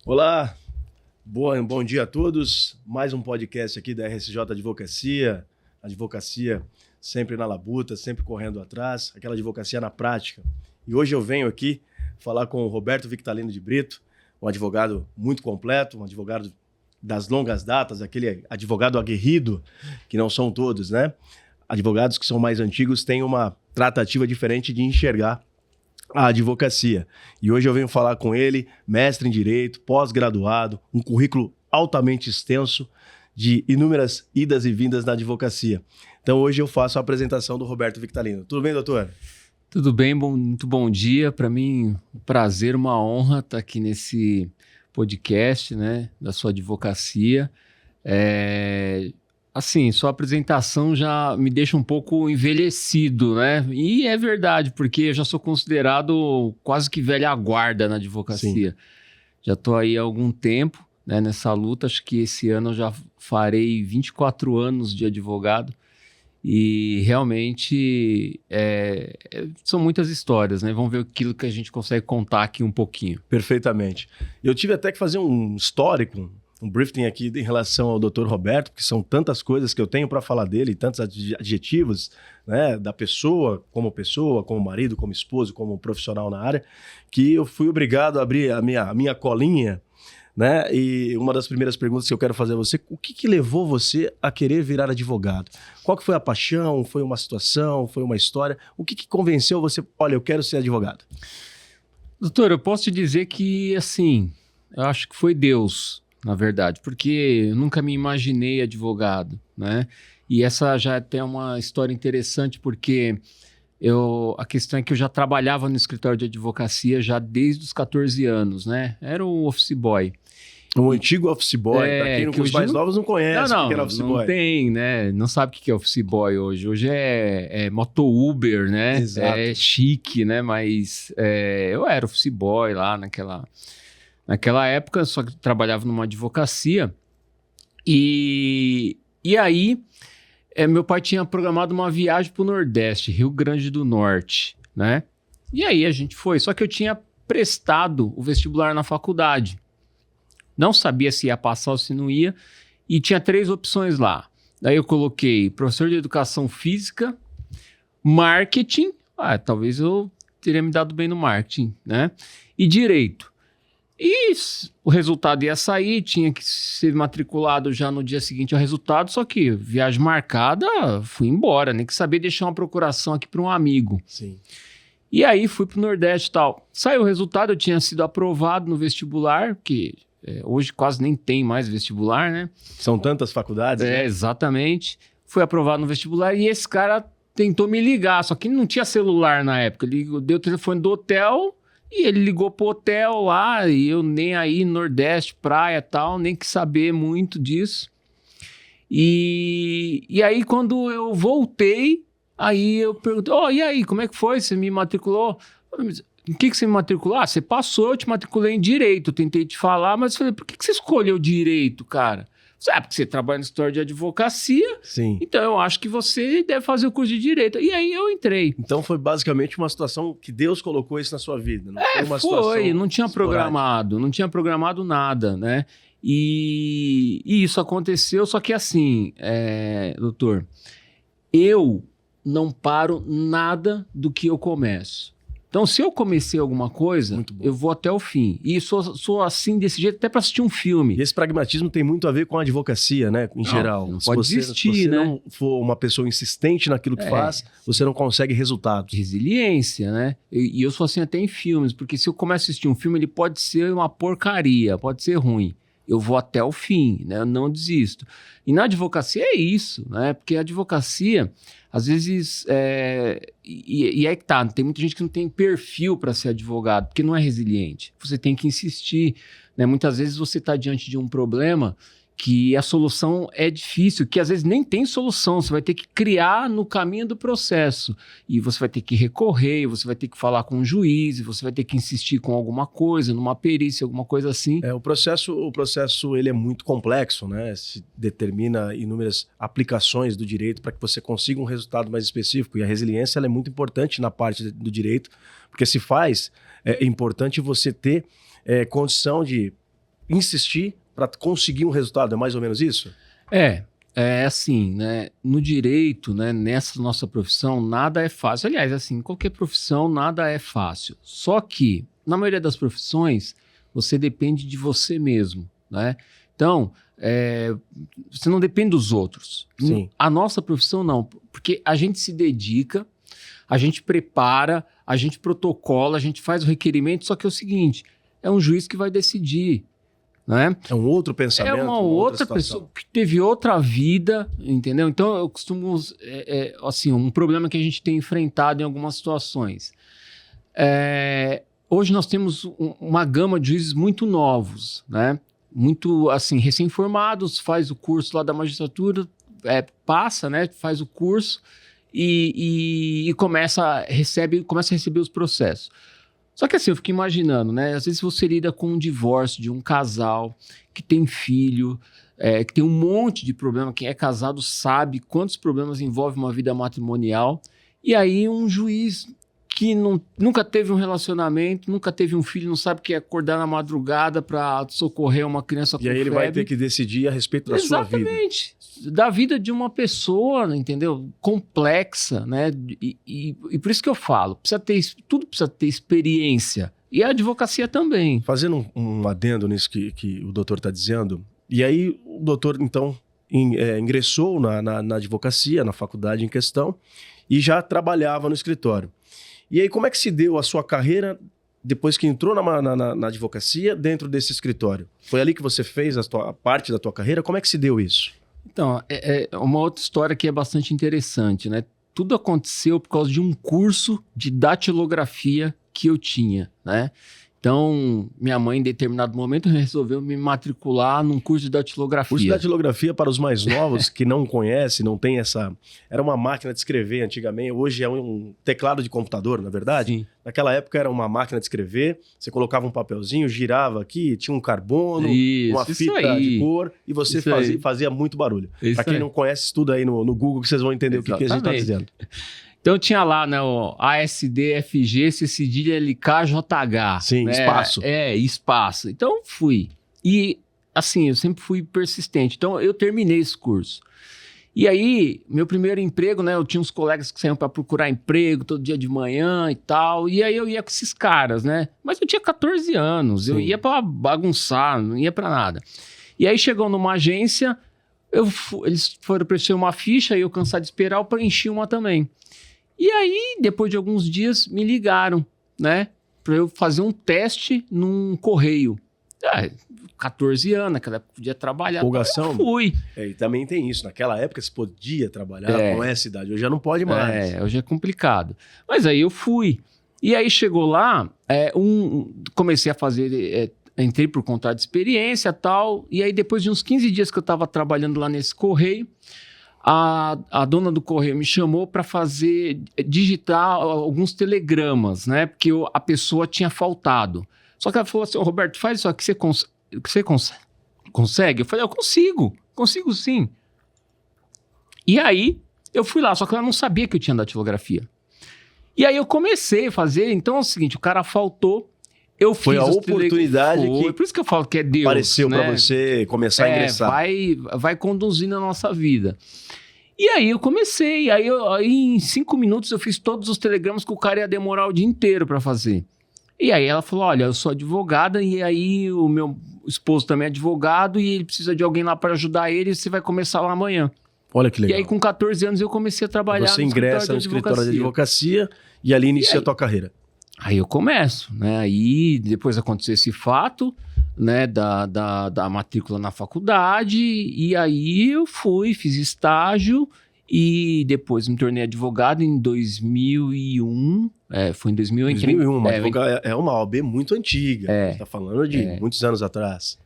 Olá, bom dia a todos. Mais um podcast aqui da RSJ Advocacia. Advocacia sempre na labuta, sempre correndo atrás, aquela advocacia na prática. E hoje eu venho aqui falar com o Roberto Victalino de Brito, um advogado muito completo, um advogado das longas datas, aquele advogado aguerrido, que não são todos, né? Advogados que são mais antigos têm uma tratativa diferente de enxergar a advocacia. E hoje eu venho falar com ele, mestre em Direito, pós-graduado, um currículo altamente extenso de inúmeras idas e vindas na advocacia. Então hoje eu faço a apresentação do Roberto Victalino. Tudo bem, doutor? Tudo bem, muito bom dia. Para mim, um prazer, uma honra estar aqui nesse podcast, né, da sua advocacia. Assim, sua apresentação já me deixa um pouco envelhecido, né? E é verdade, porque eu já sou considerado quase que velha guarda na advocacia. Sim. Já estou aí há algum tempo, né, nessa luta. Acho que esse ano eu já farei 24 anos de advogado. E realmente são muitas histórias, né? Vamos ver aquilo que a gente consegue contar aqui um pouquinho. Perfeitamente. Eu tive até que fazer um histórico, um briefing aqui em relação ao Dr. Roberto, porque são tantas coisas que eu tenho para falar dele, tantos adjetivos, né, da pessoa, como marido, como esposo, como profissional na área, que eu fui obrigado a abrir a minha colinha, né? E uma das primeiras perguntas que eu quero fazer a você: o que levou você a querer virar advogado? Qual que foi a paixão? Foi uma situação? Foi uma história? O que convenceu você? Olha, eu quero ser advogado. Doutor, eu posso te dizer que, assim, eu acho que foi Deus, na verdade, porque eu nunca me imaginei advogado, né? E essa já é até uma história interessante, porque a questão é que eu já trabalhava no escritório de advocacia já desde os 14 anos, né? Era um office boy. Um antigo office boy, para quem os mais novos não conhece o que era office boy. Não tem, né? Não sabe o que é office boy hoje. Hoje é moto Uber, né? Exato. É chique, né? Mas eu era office boy lá naquela época, só que trabalhava numa advocacia. E aí, meu pai tinha programado uma viagem para o Nordeste, Rio Grande do Norte, né? E aí a gente foi, só que eu tinha prestado o vestibular na faculdade. Não sabia se ia passar ou se não ia, e tinha 3 opções lá. Daí eu coloquei professor de educação física, marketing, talvez eu teria me dado bem no marketing, né? E direito. E o resultado ia sair, tinha que ser matriculado já no dia seguinte ao resultado, só que viagem marcada, fui embora, nem que saber deixar uma procuração aqui para um amigo. Sim. E aí fui para o Nordeste e tal. Saiu o resultado, eu tinha sido aprovado no vestibular, que hoje quase nem tem mais vestibular, né? São tantas faculdades. Né? Exatamente. Fui aprovado no vestibular e esse cara tentou me ligar, só que não tinha celular na época. Ele deu o telefone do hotel e ele ligou pro hotel lá e eu nem aí, Nordeste, praia e tal, nem quis saber muito disso. E aí quando eu voltei, aí eu perguntei, e aí, como é que foi? Você me matriculou? Em que você me matriculou? Você passou, eu te matriculei em Direito. Eu tentei te falar, mas eu falei, por que você escolheu Direito, cara? Porque você trabalha no escritório de advocacia. Sim. Então eu acho que você deve fazer o curso de Direito. E aí eu entrei. Então foi basicamente uma situação que Deus colocou isso na sua vida. Não foi uma situação não tinha programado, não tinha programado nada, né? E isso aconteceu, só que assim, doutor, eu não paro nada do que eu começo. Então, se eu comecei alguma coisa, eu vou até o fim. E sou assim, desse jeito, até para assistir um filme. E esse pragmatismo tem muito a ver com a advocacia, né? Em geral. Não pode desistir, se você né? não for uma pessoa insistente naquilo que faz, você não consegue resultados. Resiliência, né? E eu sou assim até em filmes, porque se eu começo a assistir um filme, ele pode ser uma porcaria, pode ser ruim. Eu vou até o fim, né? Eu não desisto. E na advocacia é isso, né? Porque a advocacia, às vezes, e é que tá, tem muita gente que não tem perfil para ser advogado, porque não é resiliente. Você tem que insistir, né? Muitas vezes você está diante de um problema que a solução é difícil, que às vezes nem tem solução, você vai ter que criar no caminho do processo, e você vai ter que recorrer, você vai ter que falar com o juiz, você vai ter que insistir com alguma coisa, numa perícia, alguma coisa assim. O processo ele é muito complexo, né? Se determina inúmeras aplicações do direito para que você consiga um resultado mais específico, e a resiliência ela é muito importante na parte do direito, porque é importante você ter condição de insistir para conseguir um resultado, é mais ou menos isso? É assim, né? No direito, né? Nessa nossa profissão, nada é fácil. Aliás, assim, qualquer profissão, nada é fácil. Só que, na maioria das profissões, você depende de você mesmo, né? Então, você não depende dos outros. Sim. A nossa profissão não, porque a gente se dedica, a gente prepara, a gente protocola, a gente faz o requerimento, só que é o seguinte, é um juiz que vai decidir, né? É um outro pensamento. É uma outra pessoa que teve outra vida, entendeu? Então, eu costumo... assim, um problema que a gente tem enfrentado em algumas situações. Hoje nós temos uma gama de juízes muito novos, né? Muito, assim, recém-formados, faz o curso lá da magistratura, passa, né? Faz o curso e começa a receber os processos. Só que assim, eu fico imaginando, né? Às vezes você lida com um divórcio de um casal que tem filho, que tem um monte de problema. Quem é casado sabe quantos problemas envolve uma vida matrimonial. E aí um juiz que nunca teve um relacionamento, nunca teve um filho, não sabe o que é acordar na madrugada para socorrer uma criança com febre. E aí ele vai ter que decidir a respeito da sua vida. Exatamente. Da vida de uma pessoa, entendeu? Complexa, né? E por isso que eu falo, tudo precisa ter experiência. E a advocacia também. Fazendo um adendo nisso que o doutor está dizendo, e aí o doutor, então, ingressou na advocacia, na faculdade em questão, e já trabalhava no escritório. E aí, como é que se deu a sua carreira depois que entrou na advocacia dentro desse escritório? Foi ali que você fez a parte da tua carreira? Como é que se deu isso? Então, é uma outra história que é bastante interessante, né? Tudo aconteceu por causa de um curso de datilografia que eu tinha, né? Então, minha mãe, em determinado momento, resolveu me matricular num curso de datilografia. Curso de datilografia, para os mais novos que não conhecem, não tem essa... Era uma máquina de escrever antigamente, hoje é um teclado de computador, na verdade. Sim. Naquela época era uma máquina de escrever, você colocava um papelzinho, girava aqui, tinha um carbono, uma fita de cor, e você fazia muito barulho. Para quem não conhece, estuda aí no Google que vocês vão entender o que a gente está dizendo. Então tinha lá, né, o ASDFG, C cedilha LKJH. Sim, né? espaço. Espaço. Então fui. E assim, eu sempre fui persistente. Então eu terminei esse curso. E aí, meu primeiro emprego, né, eu tinha uns colegas que saíam para procurar emprego todo dia de manhã e tal. E aí eu ia com esses caras, né? Mas eu tinha 14 anos, eu ia para bagunçar, não ia para nada. E aí chegou numa agência, eles foram preencher uma ficha e eu, cansado de esperar, eu preenchi uma também. E aí, depois de alguns dias, me ligaram, né? Para eu fazer um teste num correio. 14 anos, naquela época podia trabalhar. Empolgação. Eu fui. E também tem isso. Naquela época você podia trabalhar com essa idade. Hoje já não pode mais. Hoje é complicado. Mas aí eu fui. E aí chegou lá, comecei a fazer... entrei por conta de experiência e tal. E aí depois de uns 15 dias que eu estava trabalhando lá nesse correio, a dona do correio me chamou para digitar alguns telegramas, né? Porque a pessoa tinha faltado. Só que ela falou assim, Roberto, faz isso aqui, você consegue? Eu falei, eu consigo sim. E aí, eu fui lá, só que ela não sabia que eu tinha datilografia. E aí eu comecei a fazer, então é o seguinte, o cara faltou, eu fiz... Foi a oportunidade que... Por isso que eu falo que é Deus, apareceu, né? Para você começar a ingressar. Vai conduzindo a nossa vida. E aí eu comecei, aí em 5 minutos eu fiz todos os telegramas que o cara ia demorar o dia inteiro para fazer. E aí ela falou, olha, eu sou advogada e aí o meu esposo também é advogado e ele precisa de alguém lá para ajudar ele e você vai começar lá amanhã. Olha que legal. E aí com 14 anos eu comecei a trabalhar no ingressa no escritório de advocacia e ali inicia a tua carreira. Aí eu começo, né? Aí depois aconteceu esse fato, né? Da matrícula na faculdade e aí eu fiz estágio e depois me tornei advogado em 2001. Foi em 2001. 2001, é uma OAB muito antiga. Você está falando de muitos anos atrás.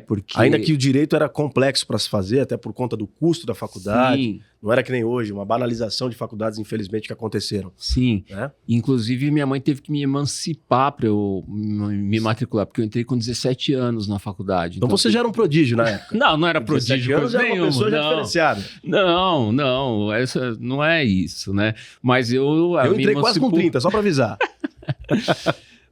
Porque... Ainda que o direito era complexo para se fazer, até por conta do custo da faculdade. Sim. Não era que nem hoje, uma banalização de faculdades, infelizmente, que aconteceram. Sim. Né? Inclusive, minha mãe teve que me emancipar para eu me matrikular, porque eu entrei com 17 anos na faculdade. Então você já era um prodígio na época? Não era prodígio. Anos era uma pessoa já diferenciada. Não, essa não é isso, né? Mas eu entrei quase com 30, só para avisar.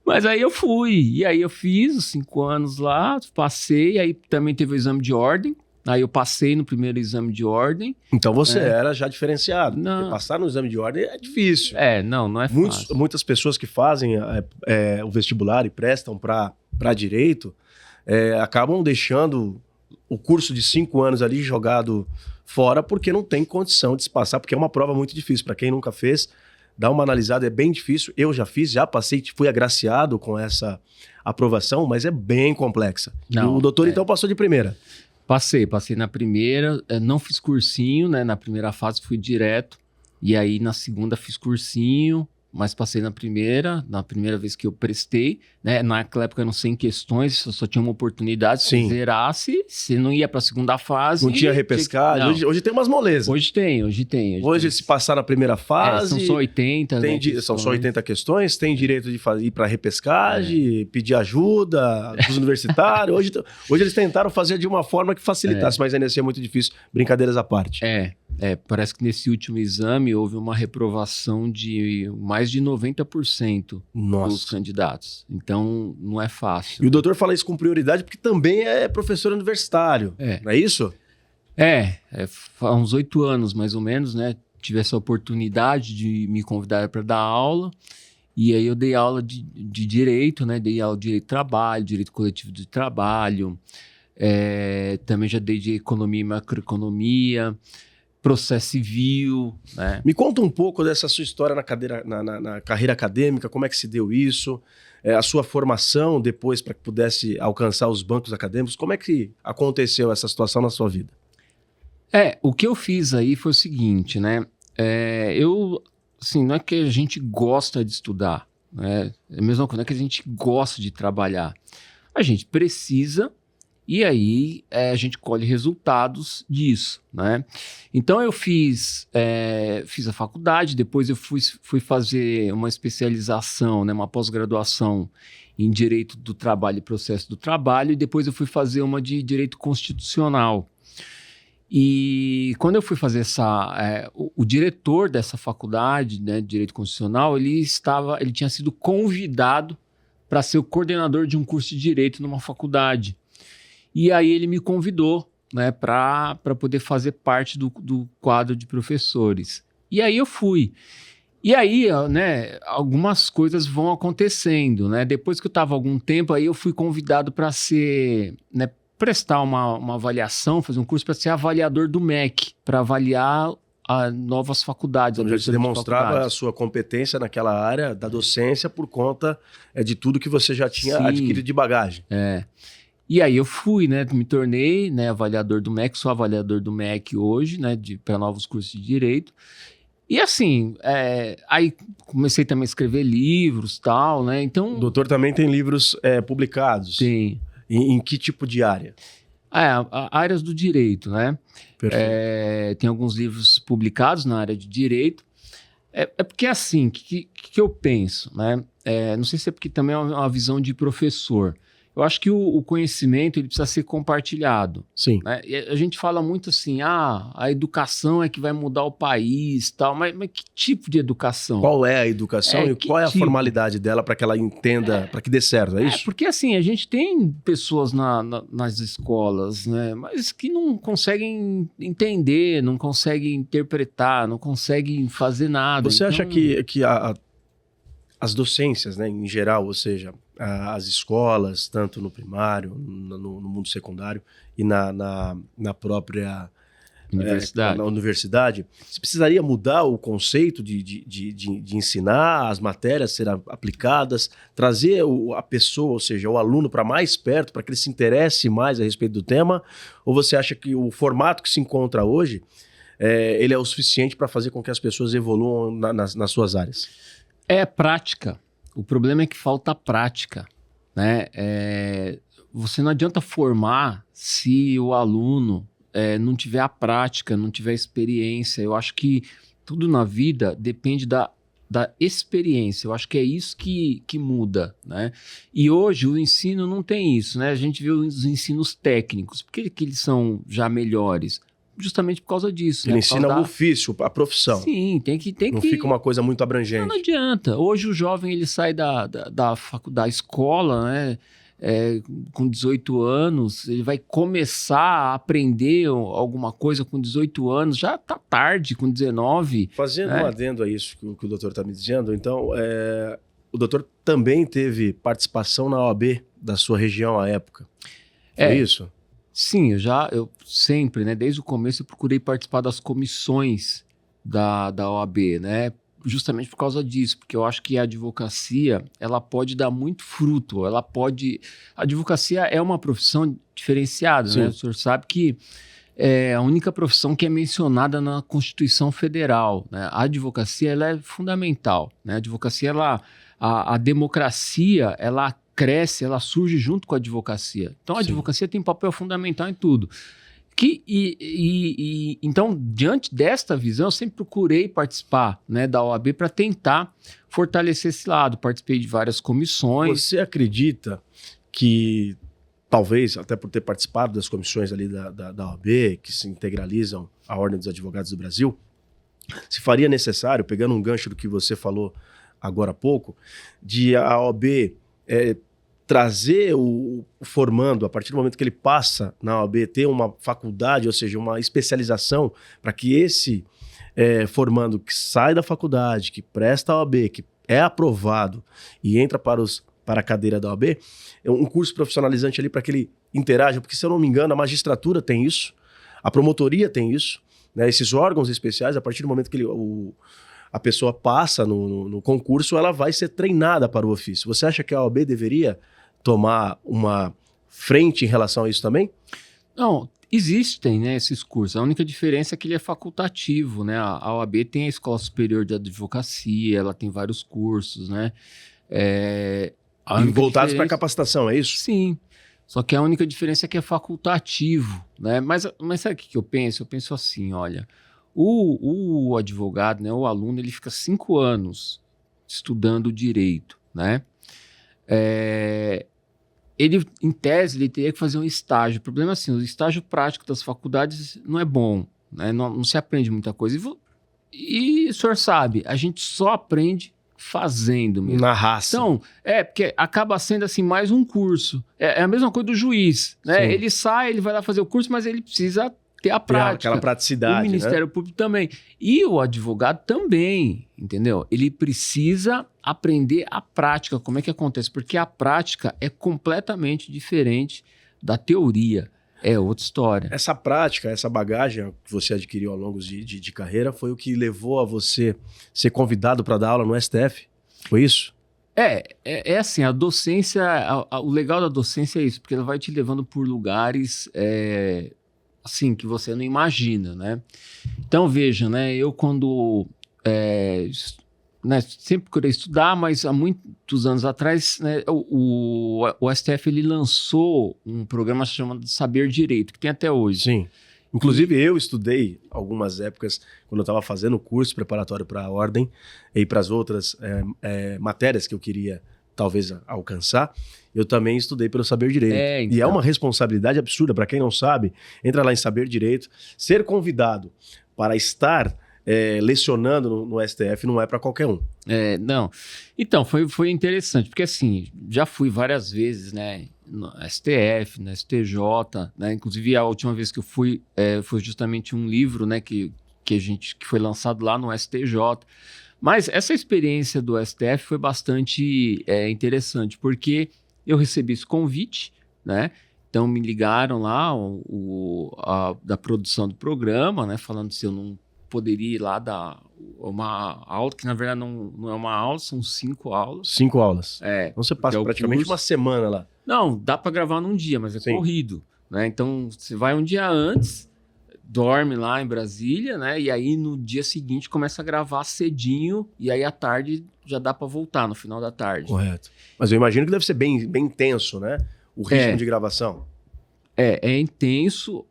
Mas aí eu fui, e aí eu fiz os 5 anos lá, passei, aí também teve o exame de ordem, aí eu passei no primeiro exame de ordem. Então você era já diferenciado, Não. porque passar no exame de ordem é difícil. Não é fácil. Muitas pessoas que fazem o vestibular e prestam para direito acabam deixando o curso de 5 anos ali jogado fora porque não tem condição de se passar, porque é uma prova muito difícil. Para quem nunca fez, dá uma analisada, é bem difícil. Eu já fiz, já passei, fui agraciado com essa aprovação, mas é bem complexa. Não, o doutor, então, passou de primeira. Passei na primeira, não fiz cursinho, né? Na primeira fase fui direto, e aí na segunda fiz cursinho, mas passei na primeira vez que eu prestei, né? Naquela época eram 100 questões, só tinha uma oportunidade, se zerasse, você não ia para a segunda fase. Não tinha repescagem, hoje tem umas molezas. Hoje tem. Hoje se passar na primeira fase... são só 80, né? São só 80 questões, tem direito de ir para repescagem, pedir ajuda dos universitários. Hoje eles tentaram fazer de uma forma que facilitasse, mas ainda assim é muito difícil, brincadeiras à parte. Parece que nesse último exame houve uma reprovação de mais de 90% dos candidatos. Então, não é fácil. E o doutor fala isso com prioridade porque também é professor universitário, não é isso? Há uns 8 anos, mais ou menos, né? Tive essa oportunidade de me convidar para dar aula. E aí eu dei aula de direito, né? Dei aula de direito de trabalho, direito coletivo de trabalho. Também já dei de economia e macroeconomia, processo civil, né? Me conta um pouco dessa sua história na carreira acadêmica, como é que se deu isso, a sua formação depois para que pudesse alcançar os bancos acadêmicos, como é que aconteceu essa situação na sua vida? O que eu fiz aí foi o seguinte, né? Assim, não é que a gente gosta de estudar, né? É a mesma coisa, não é que a gente gosta de trabalhar. A gente precisa... E aí a gente colhe resultados disso, né? Então eu fiz a faculdade, depois eu fui fazer uma especialização, né, uma pós-graduação em Direito do Trabalho e Processo do Trabalho, e depois eu fui fazer uma de Direito Constitucional. E quando eu fui fazer o diretor dessa faculdade, né, de Direito Constitucional, ele tinha sido convidado para ser o coordenador de um curso de Direito numa faculdade. E aí ele me convidou, né, para poder fazer parte do quadro de professores. E aí eu fui. E aí, né, algumas coisas vão acontecendo, né? Depois que eu estava algum tempo, aí eu fui convidado para ser, né, prestar uma avaliação, fazer um curso para ser avaliador do MEC, para avaliar novas faculdades. Então, já se demonstrava a sua competência naquela área da docência por conta de tudo que você já tinha adquirido de bagagem. E aí eu fui, né, me tornei, né, avaliador do MEC, sou avaliador do MEC hoje, né, para novos cursos de Direito. E assim, aí comecei também a escrever livros e tal, né, então... O doutor também tem livros publicados? Tem. Em que tipo de área? Áreas do direito, né? Perfeito. Tem alguns livros publicados na área de direito. Porque assim, que eu penso, né? Não sei se é porque também é uma visão de professor. Eu acho que o conhecimento ele precisa ser compartilhado. Sim. Né? E a gente fala muito assim, a educação é que vai mudar o país, tal. Mas que tipo de educação? Qual é a educação e qual é a formalidade dela para que ela entenda, para que dê certo, é isso? Porque assim, a gente tem pessoas nas escolas, né, mas que não conseguem entender, não conseguem interpretar, não conseguem fazer nada. Você acha que as docências, né, em geral, ou seja, as escolas, tanto no primário, no mundo secundário e na própria universidade. Na universidade, você precisaria mudar o conceito de ensinar, as matérias serem aplicadas, trazer a pessoa, ou seja, o aluno para mais perto, para que ele se interesse mais a respeito do tema? Ou você acha que o formato que se encontra hoje, ele é o suficiente para fazer com que as pessoas evoluam nas suas áreas? É prática. O problema é que falta prática, né? Você não adianta formar se o aluno não tiver a prática, não tiver experiência. Eu acho que tudo na vida depende da experiência. Eu acho que é isso que muda, né? E hoje o ensino não tem isso, né? A gente vê os ensinos técnicos. Por que eles são já melhores? justamente por causa disso. Ele né? ensina o ofício, a profissão. Sim, tem que... Não fica uma coisa muito abrangente. Não adianta. Hoje o jovem ele sai da escola, né? Com 18 anos, ele vai começar a aprender alguma coisa com 18 anos, já tá tarde, com 19. Fazendo um adendo a isso que o doutor está me dizendo, então, o doutor também teve participação na OAB da sua região à época. Foi isso? Sim, eu sempre, né, desde o começo eu procurei participar das comissões da OAB, né? Justamente por causa disso, porque eu acho que a advocacia, ela pode dar muito fruto, A advocacia é uma profissão diferenciada, né? O senhor sabe que é a única profissão que é mencionada na Constituição Federal, né? A advocacia, ela é fundamental, né? A advocacia, a democracia, ela cresce, ela surge junto com a advocacia. Então, a advocacia tem papel fundamental em tudo. Então, diante desta visão, eu sempre procurei participar, né, da OAB para tentar fortalecer esse lado. Participei de várias comissões. Você acredita que, talvez, até por ter participado das comissões ali da OAB, que se integralizam à Ordem dos Advogados do Brasil, se faria necessário, pegando um gancho do que você falou agora há pouco, de a OAB trazer o formando, a partir do momento que ele passa na OAB, ter uma faculdade, ou seja, uma especialização, para que esse formando que sai da faculdade, que presta a OAB, que é aprovado e entra para a cadeira da OAB, é um curso profissionalizante ali para que ele interaja, porque, se eu não me engano, a magistratura tem isso, a promotoria tem isso, né? Esses órgãos especiais, a partir do momento que a pessoa passa no concurso, ela vai ser treinada para o ofício. Você acha que a OAB deveria tomar uma frente em relação a isso também? Não, existem, né, esses cursos. A única diferença é que ele é facultativo, né? A OAB tem a Escola Superior de Advocacia, ela tem vários cursos, né? Voltados para capacitação, é isso? Sim. Só que a única diferença é que é facultativo, né? Mas sabe o que eu penso? Eu penso assim, olha, o advogado, né, o aluno, ele fica 5 anos estudando direito, né? Ele, em tese, ele teria que fazer um estágio. O problema é assim, o estágio prático das faculdades não é bom, né? Não se aprende muita coisa. E o senhor sabe, a gente só aprende fazendo mesmo. Na raça. Então, porque acaba sendo assim mais um curso. É a mesma coisa do juiz, né? Sim. Ele sai, ele vai lá fazer o curso, mas ele precisa ter a prática. Aquela praticidade, o Ministério Público também. E o advogado também, entendeu? Ele precisa aprender a prática. Como é que acontece? Porque a prática é completamente diferente da teoria. É outra história. Essa prática, essa bagagem que você adquiriu ao longo de carreira foi o que levou a você ser convidado para dar aula no STF? Foi isso? É assim, a docência, o legal da docência é isso, porque ela vai te levando por lugares assim, que você não imagina, né? Então, veja, né, eu quando sempre procurei estudar, mas há muitos anos atrás, né, o STF ele lançou um programa chamado Saber Direito, que tem até hoje. Sim. Inclusive, eu estudei algumas épocas, quando eu estava fazendo o curso preparatório para a Ordem e para as outras matérias que eu queria, talvez, alcançar, eu também estudei pelo Saber Direito. Então. E é uma responsabilidade absurda. Para quem não sabe, entra lá em Saber Direito. Ser convidado para estar lecionando no STF não é para qualquer um. Não. Então, foi interessante, porque assim, já fui várias vezes, né, no STF, no STJ, né, inclusive a última vez que eu fui, foi justamente um livro, né, que foi lançado lá no STJ. Mas essa experiência do STF foi bastante interessante, porque eu recebi esse convite, né? Então me ligaram lá da produção do programa, né? Falando se eu não poderia ir lá dar uma aula, que na verdade não é uma aula, são 5 aulas. 5 aulas. Então você passa praticamente uma semana lá. Não, dá para gravar num dia, mas é corrido, né? Então você vai um dia antes, dorme lá em Brasília, né? E aí no dia seguinte começa a gravar cedinho e aí à tarde já dá para voltar, no final da tarde. Correto. Mas eu imagino que deve ser bem intenso, né? O ritmo de gravação. É intenso.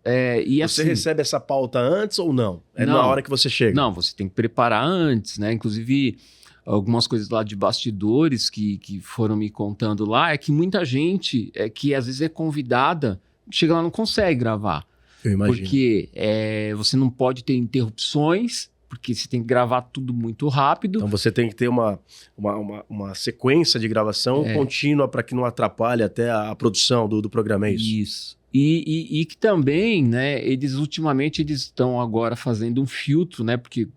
E você assim, recebe essa pauta antes ou não? Não, na hora que você chega? Não, você tem que preparar antes, né? Inclusive, algumas coisas lá de bastidores que foram me contando lá, é que muita gente que às vezes é convidada, chega lá e não consegue gravar. Eu imagino. Porque você não pode ter interrupções, porque você tem que gravar tudo muito rápido. Então você tem que ter uma sequência de gravação contínua para que não atrapalhe até a produção do programa, é isso? Isso. E que também, né, ultimamente eles estão agora fazendo um filtro, né, porque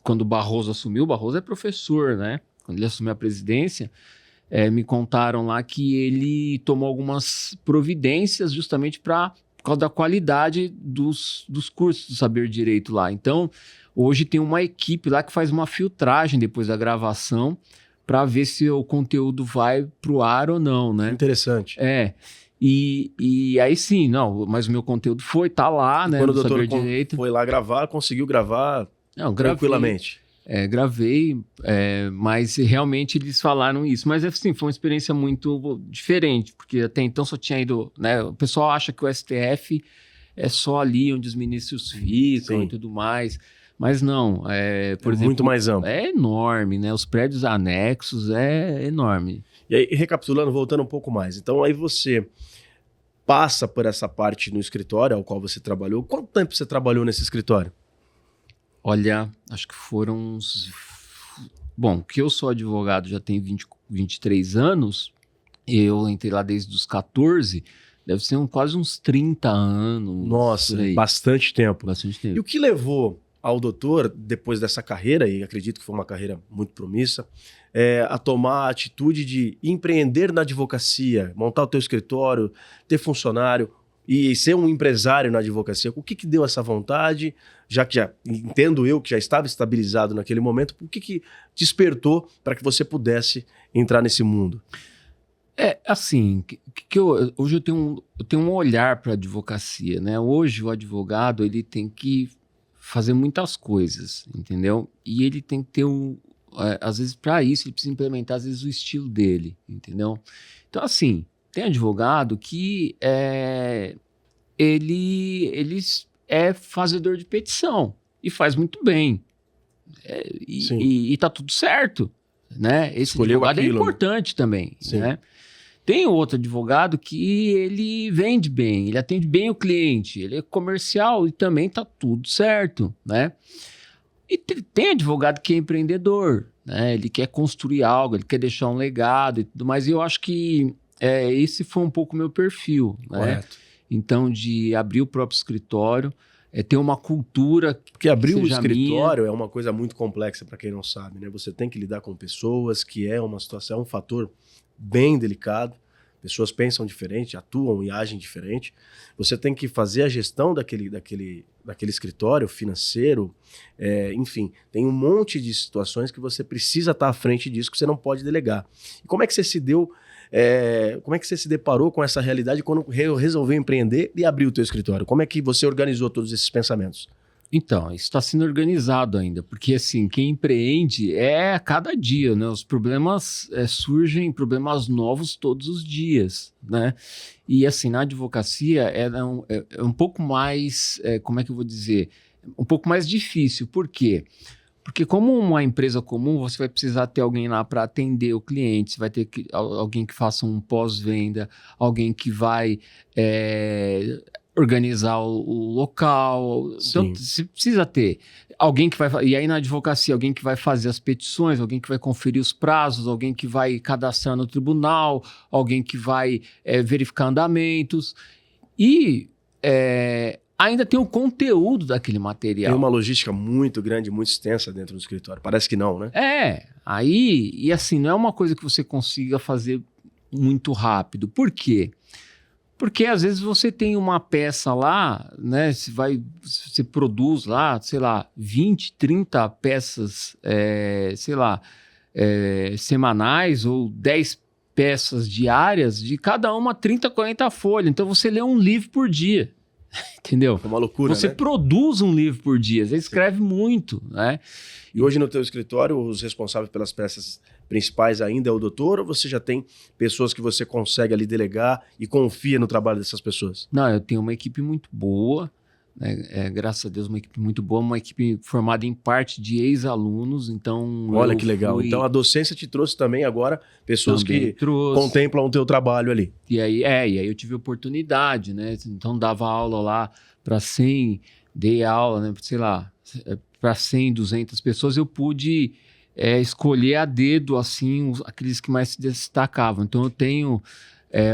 quando o Barroso assumiu, o Barroso é professor, né, quando ele assumiu a presidência, me contaram lá que ele tomou algumas providências justamente por causa da qualidade dos cursos do Saber Direito lá. Então, hoje tem uma equipe lá que faz uma filtragem depois da gravação para ver se o conteúdo vai pro ar ou não, né? Interessante. E aí sim, não, mas o meu conteúdo tá lá, né? Quando o doutor Saber Direito. foi lá gravar, conseguiu gravar tranquilamente. Gravei, mas realmente eles falaram isso. Mas assim, foi uma experiência muito diferente, porque até então só tinha ido, né? O pessoal acha que o STF é só ali onde os ministros ficam e tudo mais. Mas não, por exemplo, muito mais amplo. É enorme, né? Os prédios anexos é enorme. E aí, recapitulando, voltando um pouco mais. Então, aí você passa por essa parte no escritório ao qual você trabalhou. Quanto tempo você trabalhou nesse escritório? Olha, acho que foram uns... Bom, que eu sou advogado já tem 23 anos, eu entrei lá desde os 14, deve ser quase uns 30 anos. Nossa, bastante tempo. Bastante tempo. E o que levou ao doutor, depois dessa carreira, e acredito que foi uma carreira muito promissa, a tomar a atitude de empreender na advocacia, montar o teu escritório, ter funcionário e ser um empresário na advocacia? O que deu essa vontade, já entendo eu que já estava estabilizado naquele momento, o que despertou para que você pudesse entrar nesse mundo? Assim, hoje eu tenho um olhar para a advocacia, né? Hoje o advogado ele tem que fazer muitas coisas, entendeu? E ele tem que ter às vezes para isso ele precisa implementar às vezes o estilo dele, entendeu? Então assim, tem advogado que ele é fazedor de petição e faz muito bem, e tá tudo certo, né? Esse Escolheu advogado aquilo, é importante também, né? Tem outro advogado que ele vende bem, ele atende bem o cliente, ele é comercial e também tá tudo certo, né? E tem advogado que é empreendedor, né? Ele quer construir algo, ele quer deixar um legado e tudo mais. E eu acho que esse foi um pouco o meu perfil, né? Correto. Então, de abrir o próprio escritório, ter uma cultura. Porque abrir o escritório é uma coisa muito complexa para quem não sabe, né? Você tem que lidar com pessoas, que é uma situação, é um fator bem delicado. Pessoas pensam diferente, atuam e agem diferente. Você tem que fazer a gestão daquele escritório financeiro, enfim, tem um monte de situações que você precisa estar à frente disso, que você não pode delegar. E como é que você se deu, como é que você se deparou com essa realidade quando resolveu empreender e abrir o teu escritório? Como é que você organizou todos esses pensamentos? Então, isso está sendo organizado ainda, porque assim, quem empreende a cada dia, né? Os problemas surgem, problemas novos todos os dias, né? E assim, na advocacia é um pouco mais, como é que eu vou dizer? Um pouco mais difícil, por quê? Porque como uma empresa comum, você vai precisar ter alguém lá para atender o cliente, você vai ter alguém que faça um pós-venda, alguém que vai... organizar o local. Sim. Então, você precisa ter alguém que vai... E aí, na advocacia, alguém que vai fazer as petições, alguém que vai conferir os prazos, alguém que vai cadastrar no tribunal, alguém que vai verificar andamentos. E ainda tem o conteúdo daquele material. Tem uma logística muito grande, muito extensa dentro do escritório. Parece que não, né? E assim, não é uma coisa que você consiga fazer muito rápido. Por quê? Porque às vezes você tem uma peça lá, né? Você produz lá, sei lá, 20, 30 peças, semanais ou 10 peças diárias, de cada uma 30, 40 folhas. Então você lê um livro por dia, entendeu? É uma loucura, Você produz um livro por dia, você escreve muito, né? E hoje no teu escritório, os responsáveis pelas peças principais ainda é o doutor, ou você já tem pessoas que você consegue ali delegar e confia no trabalho dessas pessoas? Não, eu tenho uma equipe muito boa, né? Graças a Deus, uma equipe muito boa, uma equipe formada em parte de ex-alunos, então... Olha que legal. Então a docência te trouxe também agora pessoas que contemplam o teu trabalho ali. E aí eu tive oportunidade, né? Então dava aula lá para 100, dei aula, né? Sei lá, para 100, 200 pessoas, eu pude escolher a dedo, assim, aqueles que mais se destacavam. Então eu tenho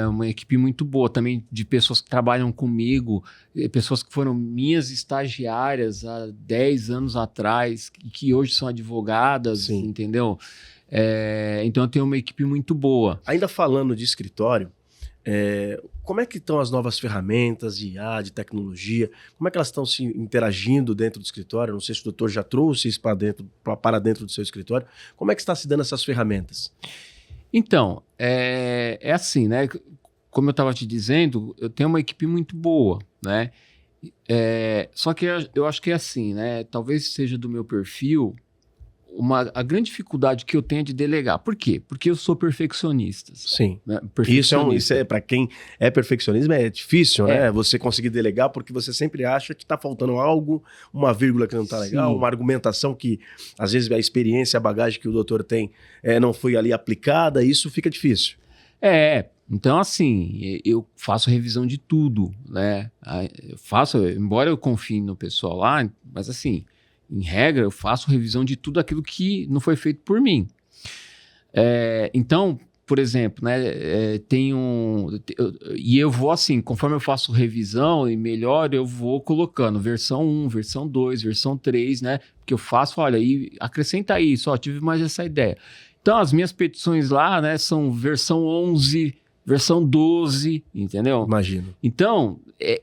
uma equipe muito boa também de pessoas que trabalham comigo, pessoas que foram minhas estagiárias há 10 anos atrás, que hoje são advogadas, Sim. Entendeu? Então eu tenho uma equipe muito boa. Ainda falando de escritório, como é que estão as novas ferramentas de IA, de tecnologia? Como é que elas estão se interagindo dentro do escritório? Não sei se o doutor já trouxe isso para dentro do seu escritório. Como é que está se dando essas ferramentas? Então, é assim, né? Como eu estava te dizendo, eu tenho uma equipe muito boa, né? Só que eu acho que é assim, né? Talvez seja do meu perfil a grande dificuldade que eu tenho é de delegar. Por quê? Porque eu sou perfeccionista. Sim. Né? Isso é para quem é perfeccionismo, é difícil, né? Você conseguir delegar porque você sempre acha que está faltando algo, uma vírgula que não está legal, uma argumentação que às vezes a experiência, a bagagem que o doutor tem não foi ali aplicada, isso fica difícil. Então assim, eu faço revisão de tudo, né? Embora eu confie no pessoal lá, mas assim, em regra, eu faço revisão de tudo aquilo que não foi feito por mim. Então, por exemplo, né, e eu vou assim, conforme eu faço revisão e melhor, eu vou colocando versão 1, versão 2, versão 3, né? Porque eu faço, olha, e acrescenta isso, tive mais essa ideia. Então, as minhas petições lá, né, são versão 11, versão 12, entendeu? Imagino. Então,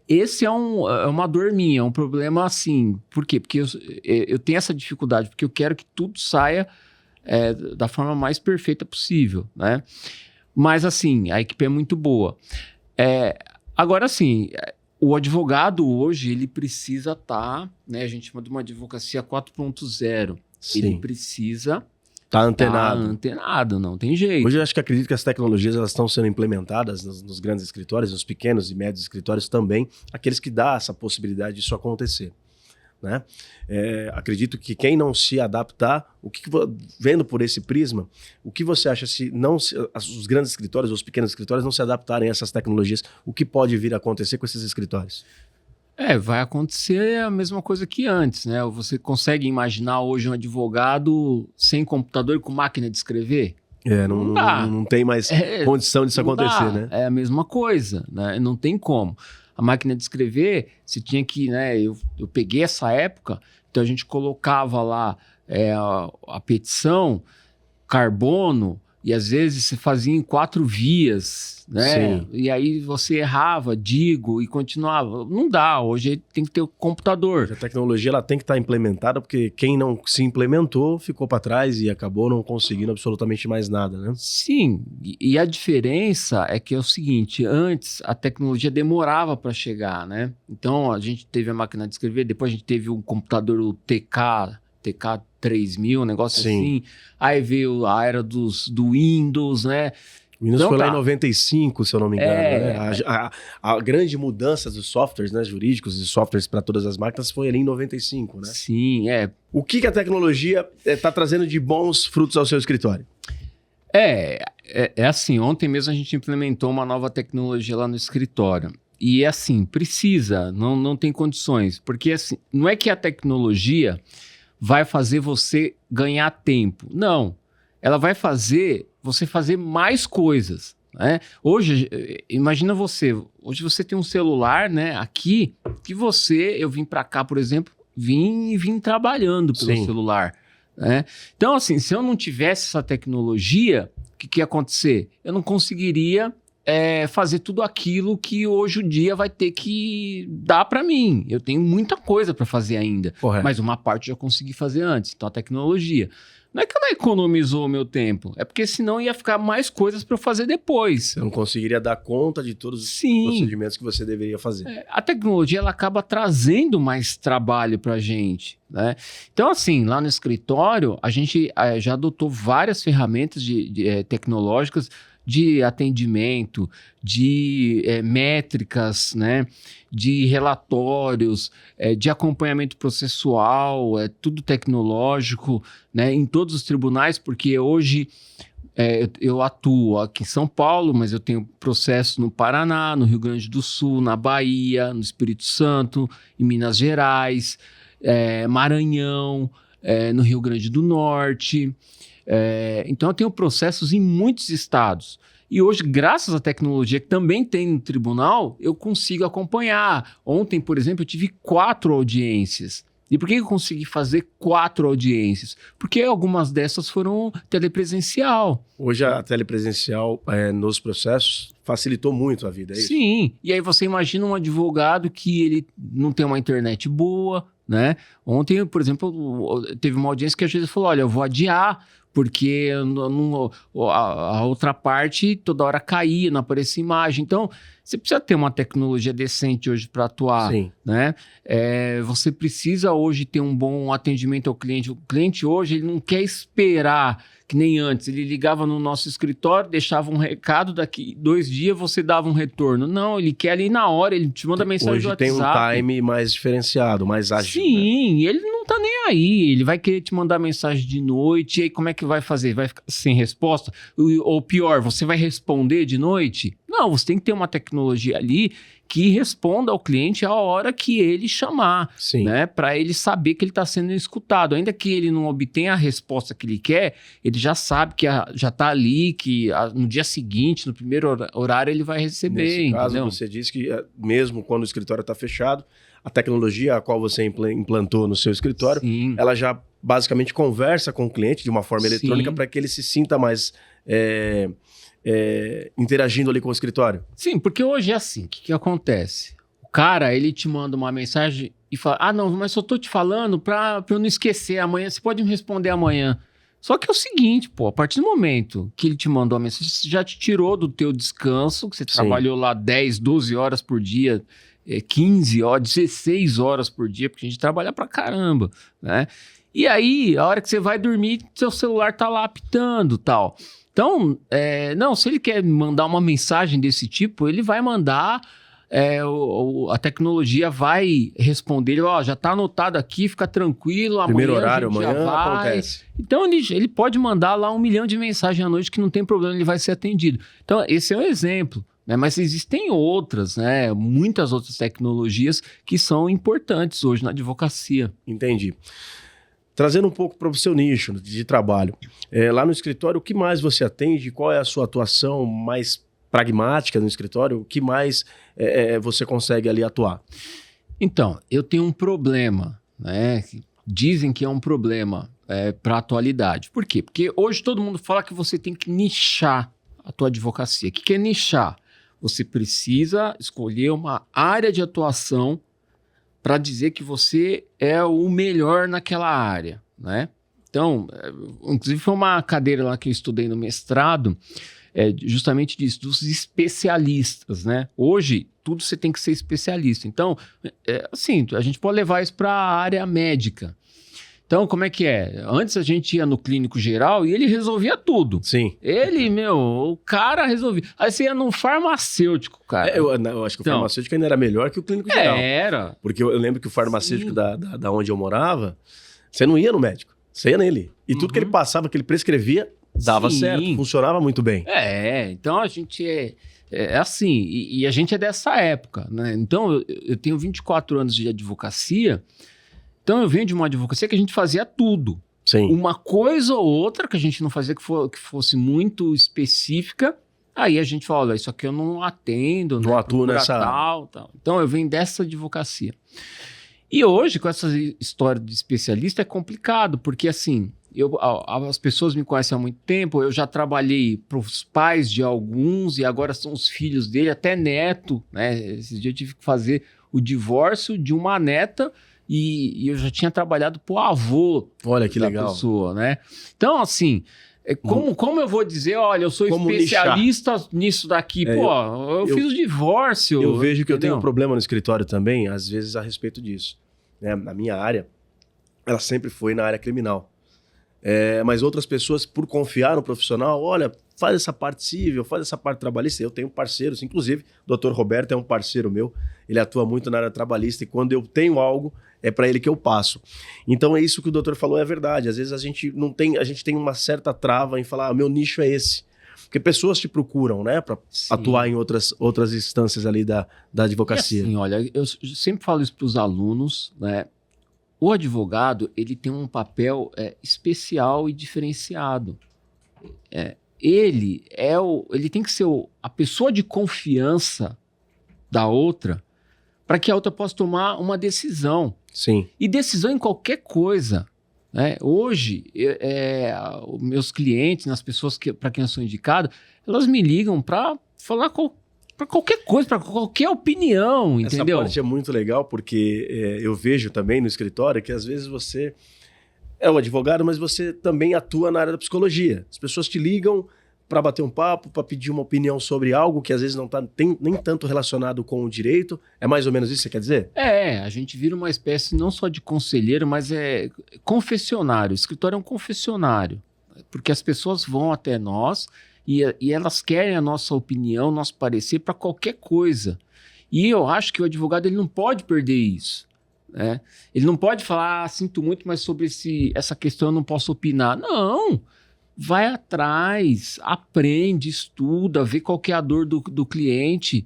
esse é uma dor minha, é um problema assim. Por quê? Porque eu tenho essa dificuldade, porque eu quero que tudo saia da forma mais perfeita possível, né? Mas, assim, a equipe é muito boa. Agora, assim, o advogado hoje, ele precisa estar, né? A gente chama de uma advocacia 4.0. Ele precisa... Tá antenado. Tá antenado, não tem jeito. Hoje eu acredito que as tecnologias elas estão sendo implementadas nos grandes escritórios, nos pequenos e médios escritórios também, aqueles que dão essa possibilidade disso acontecer. Né? Acredito que quem não se adaptar, vendo por esse prisma, o que você acha se os grandes escritórios, os pequenos escritórios não se adaptarem a essas tecnologias, o que pode vir a acontecer com esses escritórios? Vai acontecer a mesma coisa que antes, né? Você consegue imaginar hoje um advogado sem computador e com máquina de escrever? Não dá. Não tem mais condição disso acontecer, né? É a mesma coisa, né? Não tem como. A máquina de escrever, você tinha que, né? Eu peguei essa época, então a gente colocava lá a petição, carbono, e às vezes você fazia em 4 vias, né? Sim. E aí você errava, e continuava. Não dá, hoje tem que ter o computador. A tecnologia ela tem que estar implementada, porque quem não se implementou ficou para trás e acabou não conseguindo absolutamente mais nada, né? Sim, e a diferença é que é o seguinte, antes a tecnologia demorava para chegar, né? Então a gente teve a máquina de escrever, depois a gente teve o computador, o TK 3000, um negócio assim. Aí veio a era do Windows, né? O Windows foi lá em 95, se eu não me engano. Né? A grande mudança dos softwares, né, jurídicos e softwares para todas as máquinas foi ali em 95, né? Sim, O que a tecnologia está trazendo de bons frutos ao seu escritório? Assim, ontem mesmo a gente implementou uma nova tecnologia lá no escritório. E assim, precisa, não tem condições. Porque assim, não é que a tecnologia vai fazer você ganhar tempo. Não. Ela vai fazer você fazer mais coisas, né? Hoje, imagina hoje você tem um celular, né, aqui, que eu vim para cá, por exemplo, vim trabalhando pelo celular, né? Então, assim, se eu não tivesse essa tecnologia, o que ia acontecer? Eu não conseguiria fazer tudo aquilo que hoje o dia vai ter que dar para mim. Eu tenho muita coisa para fazer ainda, mas uma parte eu já consegui fazer antes. Então, a tecnologia. Não é que ela economizou o meu tempo, é porque senão ia ficar mais coisas para eu fazer depois. Você não conseguiria dar conta de todos os procedimentos que você deveria fazer. A tecnologia ela acaba trazendo mais trabalho para a gente, né? Então, assim, lá no escritório, a gente já adotou várias ferramentas tecnológicas de atendimento, de métricas, né? De relatórios, de acompanhamento processual, tudo tecnológico, né? Em todos os tribunais, porque hoje eu atuo aqui em São Paulo, mas eu tenho processo no Paraná, no Rio Grande do Sul, na Bahia, no Espírito Santo, em Minas Gerais, Maranhão, no Rio Grande do Norte. Então eu tenho processos em muitos estados. E hoje, graças à tecnologia que também tem no tribunal, eu consigo acompanhar. Ontem, por exemplo, eu tive 4 audiências. E por que eu consegui fazer 4 audiências? Porque algumas dessas foram telepresencial. Hoje a telepresencial nos processos facilitou muito a vida, é isso? Sim, e aí você imagina um advogado que ele não tem uma internet boa, né? Ontem, por exemplo, teve uma audiência que a juíza falou, olha, eu vou adiar, porque a outra parte toda hora caía, não aparecia imagem. Então, você precisa ter uma tecnologia decente hoje para atuar, Sim. né? Você precisa hoje ter um bom atendimento ao cliente. O cliente hoje ele não quer esperar que nem antes. Ele ligava no nosso escritório, deixava um recado, daqui 2 dias você dava um retorno. Não, ele quer ali na hora, ele te manda mensagem do WhatsApp. Hoje tem um time mais diferenciado, mais ágil. Sim, ele não tá nem aí. Ele vai querer te mandar mensagem de noite. E aí como é que vai fazer? Vai ficar sem resposta? Ou pior, você vai responder de noite? Não, você tem que ter uma tecnologia ali que responda ao cliente a hora que ele chamar, Sim. né? Para ele saber que ele está sendo escutado. Ainda que ele não obtenha a resposta que ele quer, ele já sabe que já está ali, que no dia seguinte, no primeiro horário, ele vai receber. Nesse caso, entendeu? você disse que mesmo quando o escritório está fechado, a tecnologia a qual você implantou no seu escritório, Sim. ela já basicamente conversa com o cliente de uma forma eletrônica Sim. para que ele se sinta mais interagindo ali com o escritório. Sim, porque hoje é assim, o que acontece? O cara, ele te manda uma mensagem e fala, não, mas eu tô te falando pra eu não esquecer amanhã, você pode me responder amanhã. Só que é o seguinte, a partir do momento que ele te mandou a mensagem, você já te tirou do teu descanso, que você trabalhou lá 10, 12 horas por dia, 15 horas, 16 horas por dia, porque a gente trabalha pra caramba, né? E aí, a hora que você vai dormir, seu celular tá lá apitando e tal. Então, não, se ele quer mandar uma mensagem desse tipo, ele vai mandar, a tecnologia vai responder, ele, já está anotado aqui, fica tranquilo, Primeiro amanhã horário, a gente amanhã já vai. acontece. Então, ele pode mandar lá 1 milhão de mensagens à noite que não tem problema, ele vai ser atendido. Então, esse é um exemplo, né? Mas existem outras, né? Muitas outras tecnologias que são importantes hoje na advocacia. Entendi. Trazendo um pouco para o seu nicho de trabalho. Lá no escritório, o que mais você atende? Qual é a sua atuação mais pragmática no escritório? O que mais você consegue ali atuar? Então, eu tenho um problema, né? Dizem que é um problema para a atualidade. Por quê? Porque hoje todo mundo fala que você tem que nichar a tua advocacia. O que é nichar? Você precisa escolher uma área de atuação para dizer que você é o melhor naquela área, né? Então, inclusive foi uma cadeira lá que eu estudei no mestrado, justamente disso, dos especialistas, né? Hoje, tudo você tem que ser especialista. Então, assim, a gente pode levar isso para a área médica. Então, como é que é? Antes a gente ia no clínico geral e ele resolvia tudo. Sim. Ele, o cara resolvia. Aí você ia num farmacêutico, cara. Eu acho que o farmacêutico ainda era melhor que o clínico geral. Era. Porque eu lembro que o farmacêutico da onde eu morava, você não ia no médico, você ia nele. E tudo que ele passava, que ele prescrevia, dava certo, funcionava muito bem. Então a gente é assim, e a gente é dessa época, né? Então eu tenho 24 anos de advocacia. Então eu venho de uma advocacia que a gente fazia tudo. Sim. Uma coisa ou outra que a gente não fazia que fosse muito específica, aí a gente fala, olha, isso aqui eu não atendo, não atuo nessa tal. Então eu venho dessa advocacia. E hoje, com essa história de especialista, é complicado, porque assim, as pessoas me conhecem há muito tempo, eu já trabalhei para os pais de alguns e agora são os filhos dele, até neto, né? Esse dia eu tive que fazer o divórcio de uma neta, e eu já tinha trabalhado pro avô. Olha que legal. Pessoa, né? Então, assim, como eu vou dizer, olha, eu sou especialista nisso daqui? Eu fiz o divórcio. Eu vejo que eu tenho um problema no escritório também, às vezes, a respeito disso. Na minha área, ela sempre foi na área criminal. Mas outras pessoas, por confiar no profissional, olha, faz essa parte civil, faz essa parte trabalhista. Eu tenho parceiros, inclusive o Dr. Roberto é um parceiro meu, ele atua muito na área trabalhista e quando eu tenho algo, é para ele que eu passo. Então é isso que o doutor falou, é verdade. Às vezes a gente tem uma certa trava em falar, meu nicho é esse. Porque pessoas te procuram, né, para atuar em outras instâncias ali da advocacia. E assim, olha, eu sempre falo isso para os alunos, né? O advogado, ele tem um papel especial e diferenciado. Ele tem que ser a pessoa de confiança da outra para que a outra possa tomar uma decisão. Sim. E decisão em qualquer coisa. Né? Hoje, os meus clientes, as pessoas para quem eu sou indicado, elas me ligam para falar para qualquer coisa, para qualquer opinião, entendeu? Essa parte é muito legal porque eu vejo também no escritório que às vezes você é um advogado, mas você também atua na área da psicologia. As pessoas te ligam para bater um papo, para pedir uma opinião sobre algo que às vezes não está nem tanto relacionado com o direito. É mais ou menos isso que você quer dizer? A gente vira uma espécie não só de conselheiro, mas confessionário. O escritório é um confessionário, porque as pessoas vão até nós e elas querem a nossa opinião, nosso parecer para qualquer coisa. E eu acho que o advogado ele não pode perder isso. Né? Ele não pode falar, sinto muito, mas sobre essa questão eu não posso opinar. Não! Vai atrás, aprende, estuda, vê qual que é a dor do cliente.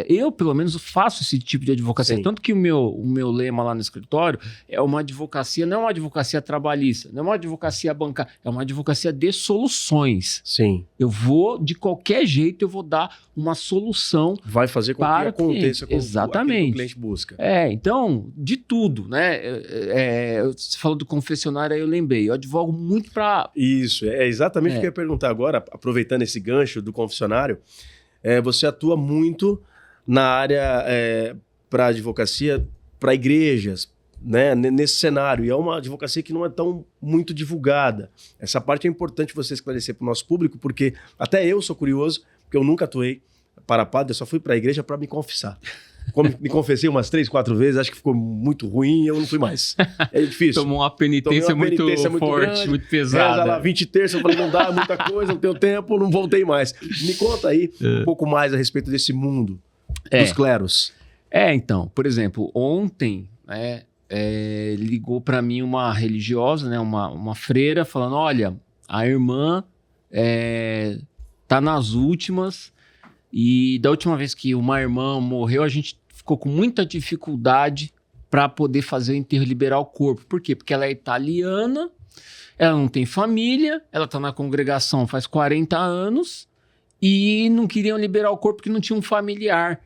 Eu, pelo menos, faço esse tipo de advocacia. Sim. Tanto que o meu lema lá no escritório é uma advocacia, não é uma advocacia trabalhista, não é uma advocacia bancária, é uma advocacia de soluções. Sim. Eu vou, de qualquer jeito, eu vou dar uma solução. Vai fazer com que aconteça com exatamente. aquilo que o cliente busca. Então, de tudo, né? Você falou do confessionário, aí eu lembrei. Eu advogo muito para... Isso, é exatamente o que eu ia perguntar agora, aproveitando esse gancho do confessionário. Você atua muito na área para advocacia, para igrejas, né, nesse cenário. E é uma advocacia que não é tão muito divulgada. Essa parte é importante você esclarecer para o nosso público, porque até eu sou curioso, porque eu nunca atuei para padre, eu só fui para a igreja para me confessar. Como me confessei umas 3, 4 vezes, acho que ficou muito ruim e eu não fui mais. É difícil. Tomou uma penitência muito forte, grande, muito pesada. Reza lá 20 terças, eu falei, não dá, muita coisa, não tenho tempo, não voltei mais. Me conta aí um pouco mais a respeito desse mundo dos cleros. Então, por exemplo, ontem, ligou para mim uma religiosa, né, uma freira, falando, olha, a irmã tá nas últimas. E da última vez que uma irmã morreu, a gente ficou com muita dificuldade para poder fazer o enterro e liberar o corpo. Por quê? Porque ela é italiana, ela não tem família, ela está na congregação faz 40 anos e não queriam liberar o corpo porque não tinha um familiar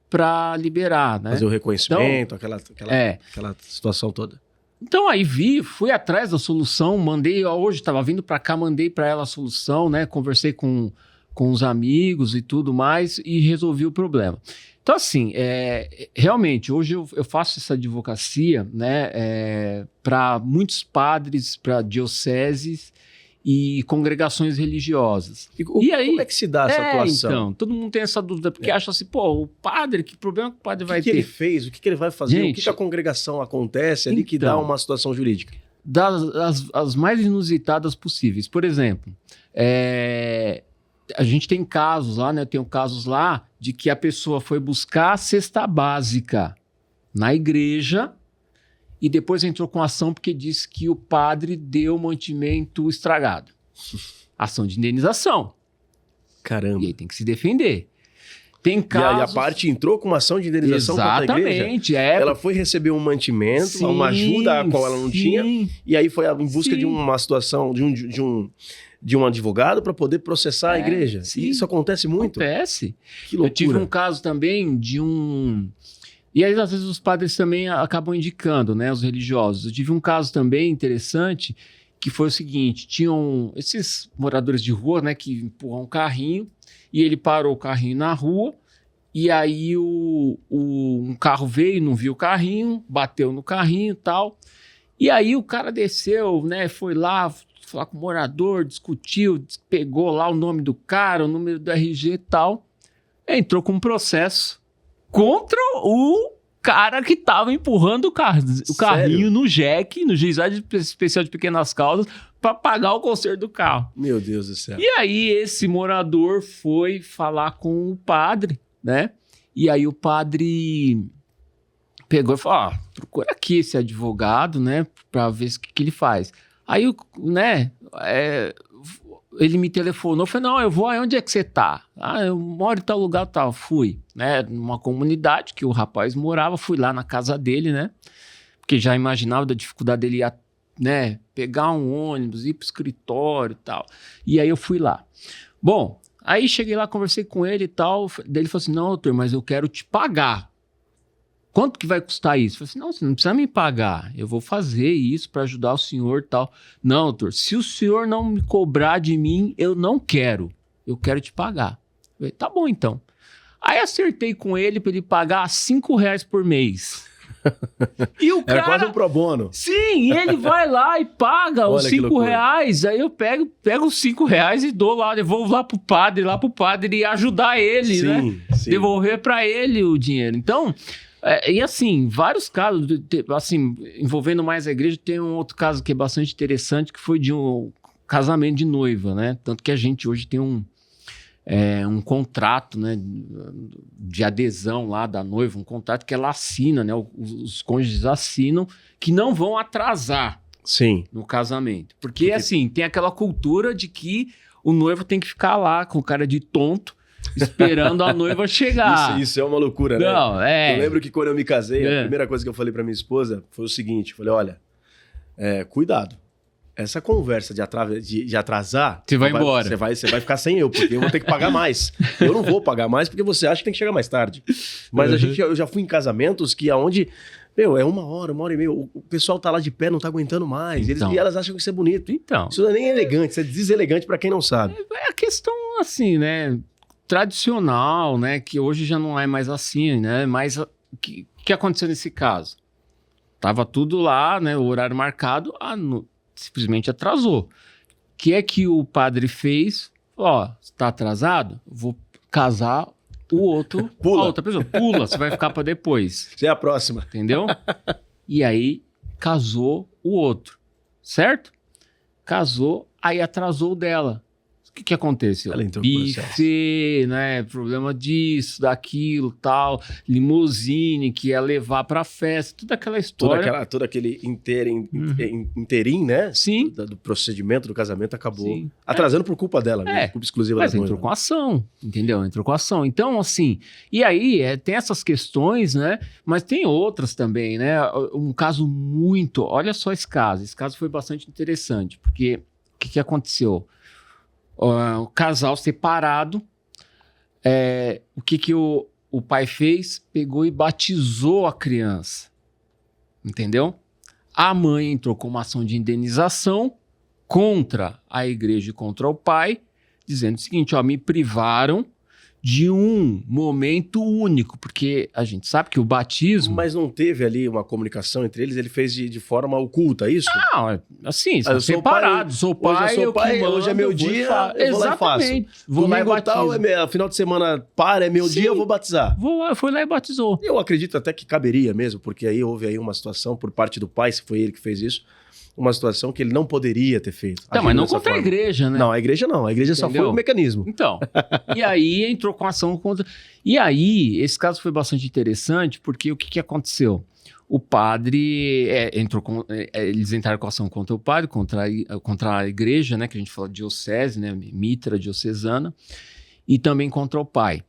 para liberar. Né? Fazer o reconhecimento, então, aquela situação toda. Então aí fui atrás da solução, hoje estava vindo para cá, mandei para ela a solução, né? Conversei com os amigos e tudo mais, e resolvi o problema. Então, assim, realmente, hoje eu faço essa advocacia, né, para muitos padres, para dioceses e congregações religiosas. E aí, como é que se dá essa atuação? Então, todo mundo tem essa dúvida, porque acha assim, o padre, que problema que o padre vai ter? O que ele fez? O que ele vai fazer? Gente, o que a congregação acontece ali que dá uma situação jurídica? As mais inusitadas possíveis. Por exemplo, a gente tem casos lá, né? Eu tenho casos lá de que a pessoa foi buscar a cesta básica na igreja e depois entrou com ação porque disse que o padre deu mantimento estragado. Ação de indenização. Caramba. E aí tem que se defender. Tem casos... E a parte entrou com uma ação de indenização contra a igreja? Exatamente. Ela foi receber um mantimento, uma ajuda a qual ela não tinha, e aí foi em busca de uma situação, de um advogado para poder processar a igreja. E isso acontece muito? Acontece. Que loucura. Eu tive um caso também de um... E aí, às vezes, os padres também acabam indicando, né, os religiosos. Eu tive um caso também interessante, que foi o seguinte, tinham esses moradores de rua, né, que empurram um carrinho, e ele parou o carrinho na rua, e aí um carro veio, não viu o carrinho, bateu no carrinho e tal, e aí o cara desceu, né, foi lá falar com o morador, discutiu, pegou lá o nome do cara, o número do RG e tal, entrou com um processo contra o cara que estava empurrando o carrinho no JEC, no Juizado Especial de Pequenas Causas, para pagar o conserto do carro. Meu Deus do céu. E aí esse morador foi falar com o padre, né? E aí o padre pegou e falou, procura aqui esse advogado, né? Para ver o que ele faz. Aí, né? Ele me telefonou, falei, não, eu vou, onde é que você tá? Eu moro em tal lugar, tal. Fui, né? Numa comunidade que o rapaz morava, fui lá na casa dele, né? Porque já imaginava da dificuldade dele, né? Pegar um ônibus, ir pro escritório e tal. E aí eu fui lá. Bom, aí cheguei lá, conversei com ele e tal. Daí ele falou assim, não, doutor, mas eu quero te pagar. Quanto que vai custar isso? Eu falei assim, não, você não precisa me pagar. Eu vou fazer isso para ajudar o senhor e tal. Não, doutor, se o senhor não me cobrar de mim, eu não quero. Eu quero te pagar. Eu falei, tá bom, então. Aí acertei com ele para ele pagar R$5 por mês. E o cara... Era quase um pro bono. Sim, e ele vai lá e paga os R$5. Aí eu pego os R$5 e dou lá, devolvo lá pro padre e ajudar ele, sim, né? Sim. Devolver para ele o dinheiro. Então... e assim, vários casos, assim, envolvendo mais a igreja, tem um outro caso que é bastante interessante, que foi de um casamento de noiva, né? Tanto que a gente hoje tem um contrato, né, de adesão lá da noiva, um contrato que ela assina, né? Os cônjuges assinam, que não vão atrasar, sim, no casamento. Porque, assim, tem aquela cultura de que o noivo tem que ficar lá com cara de tonto, esperando a noiva chegar. Isso é uma loucura, né? Não, Eu lembro que quando eu me casei, a primeira coisa que eu falei pra minha esposa foi o seguinte, eu falei, olha, cuidado, essa conversa de atrasar... Você vai embora. Você vai ficar sem eu, porque eu vou ter que pagar mais. Eu não vou pagar mais porque você acha que tem que chegar mais tarde. Mas eu já fui em casamentos que aonde... Meu, é 1 hora, 1 hora e meia. O pessoal tá lá de pé, não tá aguentando mais. Então. E elas acham que isso é bonito. Então. Isso não é nem elegante, isso é deselegante pra quem não sabe. É a questão, assim, né... tradicional, né, que hoje já não é mais assim, né, mas o que aconteceu nesse caso? Tava tudo lá, né, o horário marcado, simplesmente atrasou. O que é que o padre fez? Está atrasado? Vou casar o outro, Pula. A outra pessoa. Pula, você vai ficar para depois. Você é a próxima. Entendeu? E aí, casou o outro, certo? Casou, aí atrasou o dela. O que aconteceu? Ela entrou Bife, né? Problema disso, daquilo, tal. Limusine que ia levar pra festa, toda aquela história. Todo aquele inteirinho, né? Sim. Do procedimento do casamento acabou atrasando por culpa dela, né? Culpa exclusiva da noiva. Mas entrou com ação, entendeu? Entrou com ação. Então, assim, e aí tem essas questões, né? Mas tem outras também, né? Um caso muito... Olha só esse caso. Esse caso foi bastante interessante, porque o que aconteceu? O casal separado, o que o pai fez? Pegou e batizou a criança, entendeu? A mãe entrou com uma ação de indenização contra a igreja e contra o pai, dizendo o seguinte, me privaram de um momento único, porque a gente sabe que o batismo... Mas não teve ali uma comunicação entre eles? Ele fez de forma oculta, isso? Não, assim, são separados. Sou pai, hoje é meu dia, eu vou lá e faço. Vou lá e batizo. Final de semana para, é meu dia, eu vou batizar. Foi lá e batizou. Eu acredito até que caberia mesmo, porque aí houve aí uma situação por parte do pai, se foi ele que fez isso, uma situação que ele não poderia ter feito. Não, mas não contra a igreja, né? Não, a igreja não. A igreja só foi o mecanismo. Então, e aí entrou com ação contra... E aí, esse caso foi bastante interessante, porque o que aconteceu? O padre eles entraram com ação contra o padre, contra a igreja, né? Que a gente fala de diocese, né? Mitra diocesana, e também contra o pai.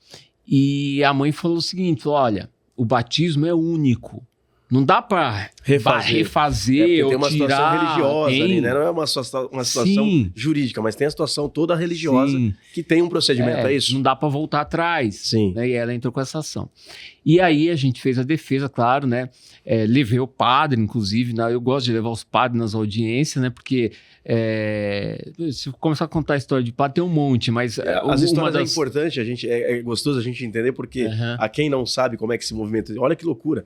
E a mãe falou o seguinte, olha, o batismo é único. Não dá para refazer ou tem uma tirar... situação religiosa ali, né? Não é uma situação jurídica, mas tem a situação toda religiosa que tem um procedimento, é isso? Não dá para voltar atrás. Sim. Né? E ela entrou com essa ação. E aí a gente fez a defesa, claro, né? Levei o padre, inclusive, eu gosto de levar os padres nas audiências, né? Porque se eu começar a contar a história de padre, tem um monte, mas... as histórias é importante, é gostoso a gente entender, porque a quem não sabe como é que se movimenta... Olha que loucura.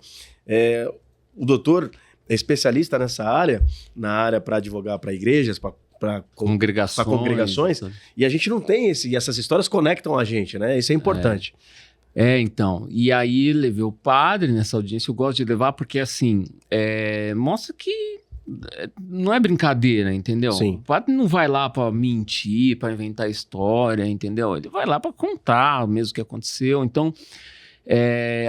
O doutor é especialista nessa área, na área para advogar para igrejas, para congregações, e a gente não tem essas histórias conectam a gente, né? Isso é importante. Então, e aí levei o padre nessa audiência, eu gosto de levar porque, assim, mostra que não é brincadeira, entendeu? Sim. O padre não vai lá pra mentir, pra inventar história, entendeu? Ele vai lá pra contar mesmo o que aconteceu. Então,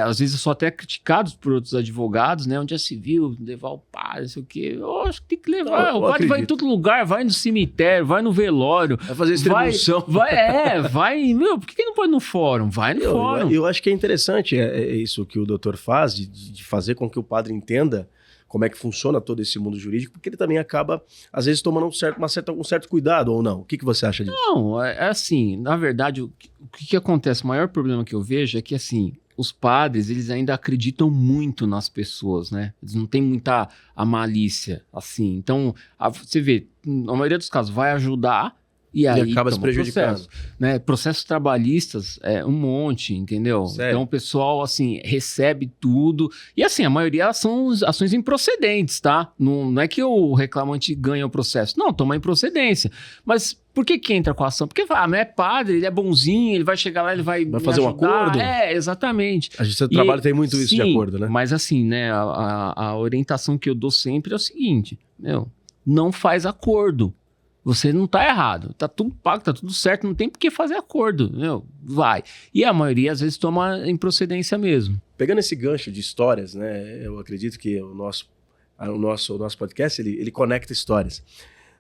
às vezes eu sou até criticado por outros advogados, né? Onde já se viu levar o padre, não sei o quê. Eu acho que tem que levar. Não, o padre vai em todo lugar, vai no cemitério, vai no velório. Vai fazer distribuição. Vai. Meu, por que não pode ir no fórum? Vai no fórum. Eu acho que é interessante isso que o doutor faz, de fazer com que o padre entenda como é que funciona todo esse mundo jurídico, porque ele também acaba, às vezes, tomando um certo cuidado, ou não? O que você acha disso? Não, é assim, na verdade, o que acontece, o maior problema que eu vejo é que, assim, os padres, eles ainda acreditam muito nas pessoas, né? Eles não têm muita a malícia, assim. Então, você vê, na maioria dos casos, vai ajudar e aí acaba se prejudicando. Processo, né? Processos trabalhistas, um monte, entendeu? Sério? Então, o pessoal, assim, recebe tudo. E, assim, a maioria são ações improcedentes, tá? Não é que o reclamante ganha o processo. Não, toma improcedência. Mas por que entra com a ação? Porque mas é padre, ele é bonzinho, ele vai chegar lá, ele vai fazer um acordo? Exatamente. A gente trabalho tem muito isso sim, de acordo, né? Mas assim, né, a orientação que eu dou sempre é o seguinte, não faz acordo. Você não tá errado, tá tudo pago, tá tudo certo, não tem por que fazer acordo, vai. E a maioria às vezes toma improcedência mesmo. Pegando esse gancho de histórias, né, eu acredito que o nosso podcast, ele conecta histórias.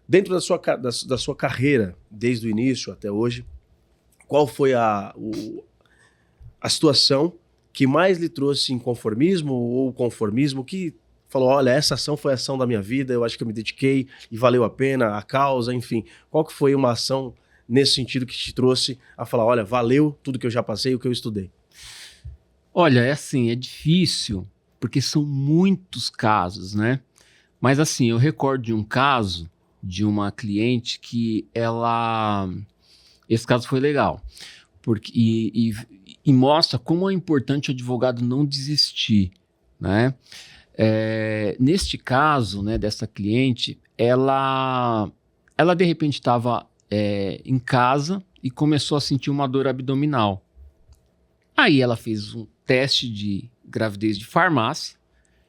Dentro da sua carreira, desde o início até hoje, qual foi a situação que mais lhe trouxe inconformismo ou conformismo, que falou, olha, essa ação foi a ação da minha vida, eu acho que eu me dediquei e valeu a pena, a causa, enfim. Qual que foi uma ação nesse sentido que te trouxe a falar, olha, valeu tudo que eu já passei, o que eu estudei? Olha, é difícil, porque são muitos casos, né? Mas assim, eu recordo de um caso de uma cliente que esse caso foi legal, porque, e mostra como é importante o advogado não desistir, né? Neste caso, né, dessa cliente, ela de repente estava em casa e começou a sentir uma dor abdominal. Aí ela fez um teste de gravidez de farmácia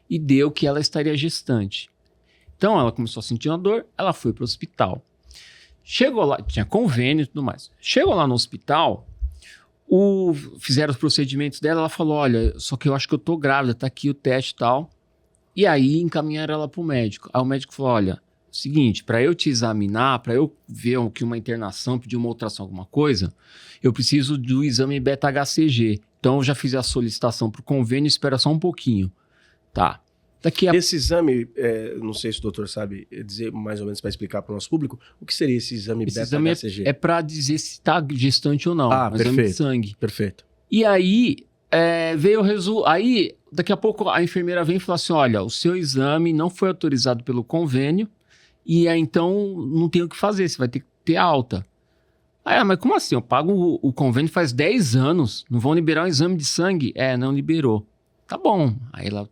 e deu que ela estaria gestante. Então ela começou a sentir uma dor, ela foi para o hospital. Chegou lá, tinha convênio e tudo mais. Chegou lá no hospital, fizeram os procedimentos dela, ela falou, olha, só que eu acho que eu tô grávida, tá aqui o teste e tal. E aí encaminharam ela para o médico. Aí o médico falou, olha, seguinte, para eu te examinar, para eu ver que uma internação, pedir uma ultrassom, alguma coisa, eu preciso do exame beta-HCG. Então eu já fiz a solicitação para o convênio, espera só um pouquinho. Tá. Esse exame, não sei se o doutor sabe dizer mais ou menos para explicar para o nosso público, o que seria esse exame beta-HCG? É para dizer se está gestante ou não. Exame de sangue. Perfeito. E aí veio o resultado. Aí daqui a pouco a enfermeira vem e fala assim, olha, o seu exame não foi autorizado pelo convênio e aí então não tem o que fazer, você vai ter que ter alta. Aí, mas como assim? Eu pago o convênio faz 10 anos, não vão liberar um exame de sangue? Não liberou. Tá bom. Aí ela